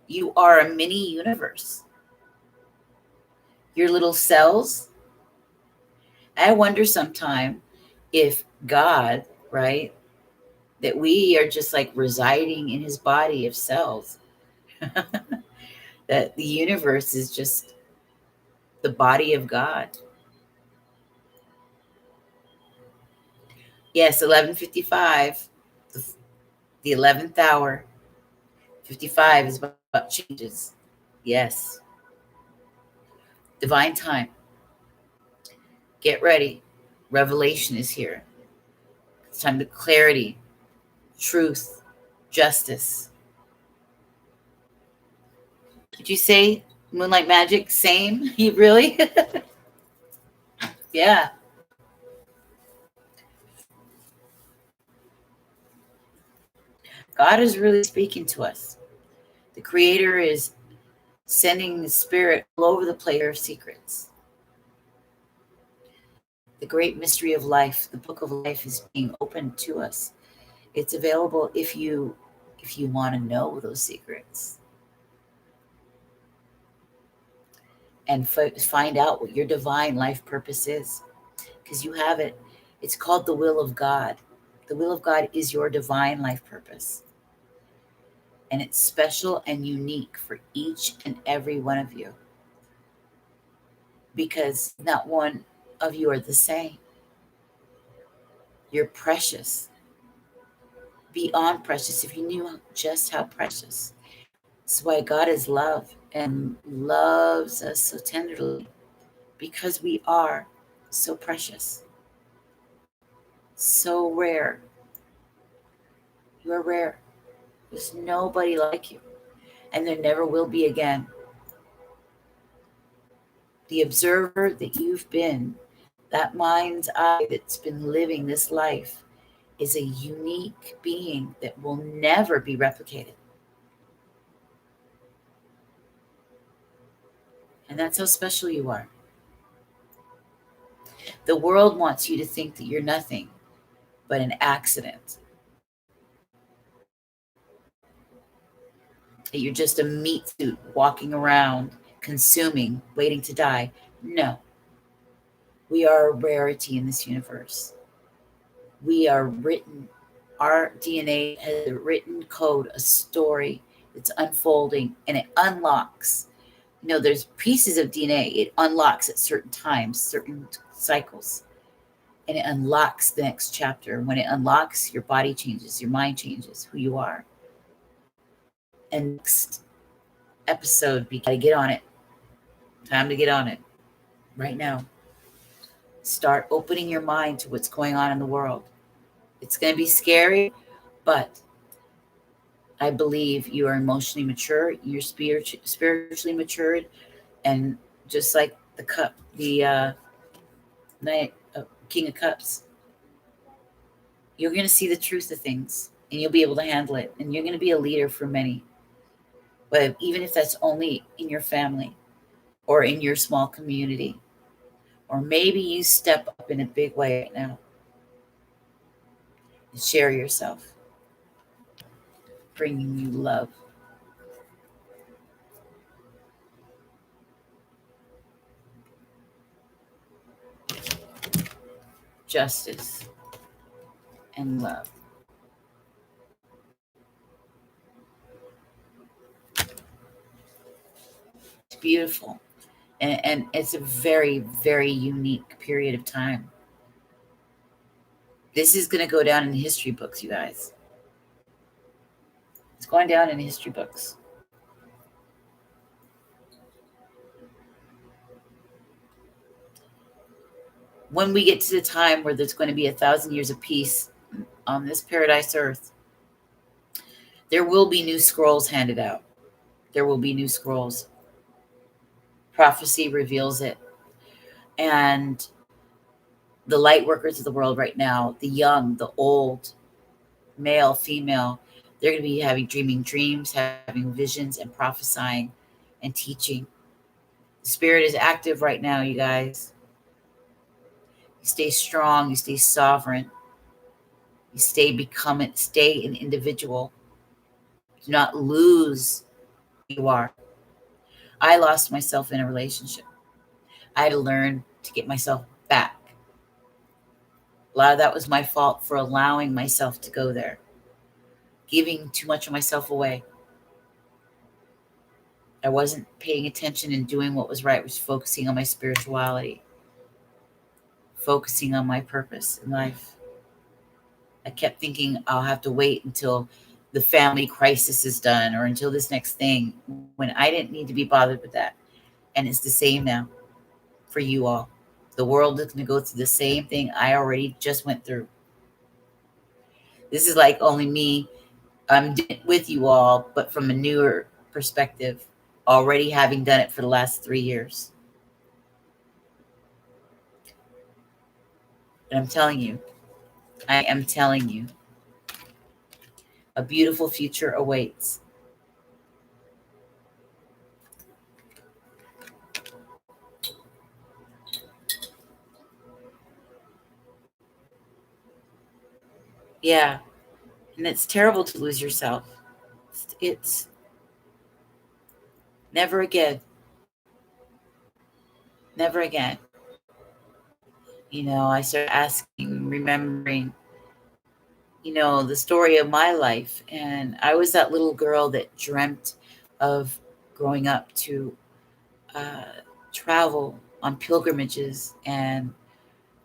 You are a mini universe. Your little cells. I wonder sometime if God, right, that we are just like residing in his body of cells. That the universe is just the body of God. Yes, 11:55, the 11th hour. 55 is about changes. Yes. Divine time. Get ready. Revelation is here. It's time to clarity, truth, justice. Did you say Moonlight Magic? Same? You really? Yeah. God is really speaking to us. The Creator is sending the Spirit all over the place of secrets. The great mystery of life, the book of life, is being opened to us. It's available if you want to know those secrets and find out what your divine life purpose is, because you have it. It's called the will of God. The will of God is your divine life purpose. And it's special and unique for each and every one of you, because not one of you are the same. You're precious, beyond precious, if you knew just how precious. That's why God is love and loves us so tenderly, because we are so precious, so rare. You are rare. There's nobody like you, and there never will be again. The observer that you've been, that mind's eye that's been living this life, is a unique being that will never be replicated. And that's how special you are. The world wants you to think that you're nothing but an accident, that you're just a meat suit walking around, consuming, waiting to die. No. We are a rarity in this universe. We are written. Our DNA has a written code, a story that's unfolding, and it unlocks. There's pieces of DNA. It unlocks at certain times, certain cycles, and it unlocks the next chapter. When it unlocks, your body changes, your mind changes, who you are. And next episode, we got to get on it. Time to get on it right now. Start opening your mind to what's going on in the world. It's going to be scary, but I believe you are emotionally mature. You're spiritually matured, and just like the cup, the King of Cups, you're going to see the truth of things, and you'll be able to handle it, and you're going to be a leader for many. But even if that's only in your family or in your small community, or maybe you step up in a big way right now and share yourself, bringing you love. Justice and love. It's beautiful. And it's a very, very unique period of time. This is going to go down in the history books, you guys. It's going down in the history books. When we get to the time where there's going to be 1,000 years of peace on this paradise earth, there will be new scrolls handed out. There will be new scrolls. Prophecy reveals it. And the light workers of the world right now, the young, the old, male, female, they're going to be having dreaming dreams, having visions, and prophesying and teaching. The spirit is active right now, you guys. You stay strong. You stay sovereign. You stay an individual. Do not lose who you are. I lost myself in a relationship. I had to learn to get myself back. A lot of that was my fault for allowing myself to go there, giving too much of myself away. I wasn't paying attention and doing what was right, was focusing on my spirituality, focusing on my purpose in life. I kept thinking I'll have to wait until the family crisis is done or until this next thing, when I didn't need to be bothered with that. And it's the same now for you all. The world is going to go through the same thing I already just went through. This is like only me. I'm with you all, but from a newer perspective, already having done it for the last 3 years. And I'm telling you, I am telling you, a beautiful future awaits. Yeah. And it's terrible to lose yourself. It's never again. Never again. I started asking, remembering, the story of my life. And I was that little girl that dreamt of growing up to uh, travel on pilgrimages and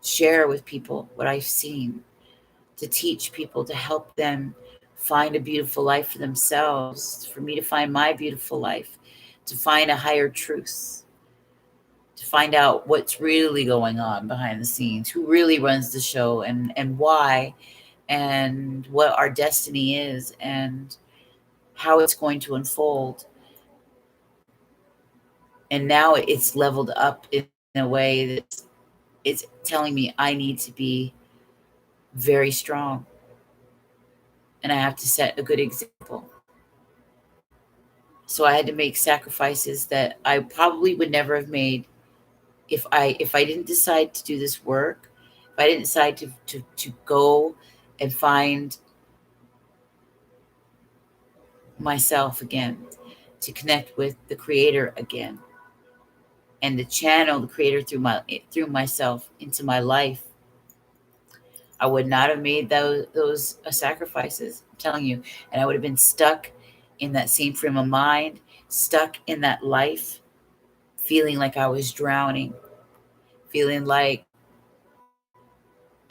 share with people what I've seen, to teach people, to help them find a beautiful life for themselves, for me to find my beautiful life, to find a higher truth, to find out what's really going on behind the scenes, who really runs the show, and why, and what our destiny is, and how it's going to unfold. And now it's leveled up in a way that it's telling me I need to be very strong, and I have to set a good example. So I had to make sacrifices that I probably would never have made if I didn't decide to do this work, if I didn't decide to go and find myself again, to connect with the creator again, and to channel the creator through myself into my life. I would not have made those sacrifices, I'm telling you. And I would have been stuck in that same frame of mind, stuck in that life, feeling like I was drowning, feeling like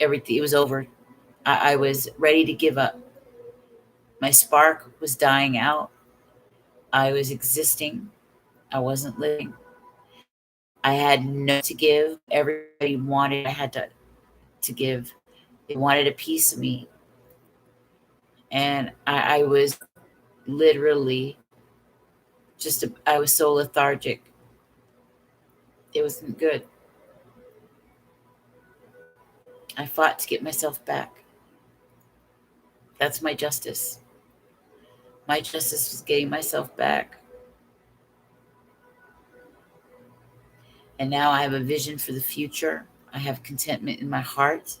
everything, it was over. I was ready to give up. My spark was dying out. I was existing. I wasn't living. I had no to give. Everybody wanted, I had to give. They wanted a piece of me. And I was literally I was so lethargic. It wasn't good. I fought to get myself back. That's my justice. My justice was getting myself back. And now I have a vision for the future. I have contentment in my heart.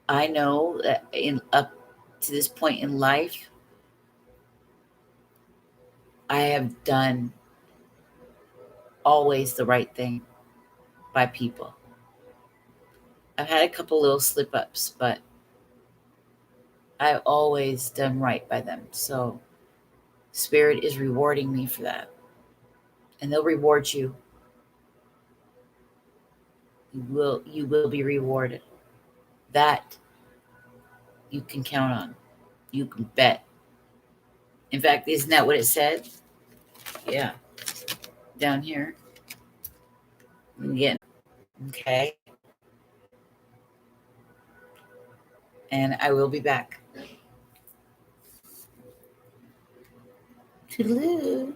I know that up to this point in life, I have done always the right thing by people. I've had a couple little slip ups, but I've always done right by them. So Spirit is rewarding me for that. And they'll reward you. You will be rewarded. That you can count on. You can bet. In fact, isn't that what it said? Yeah. Down here. Again. Okay. And I will be back. Toodaloo.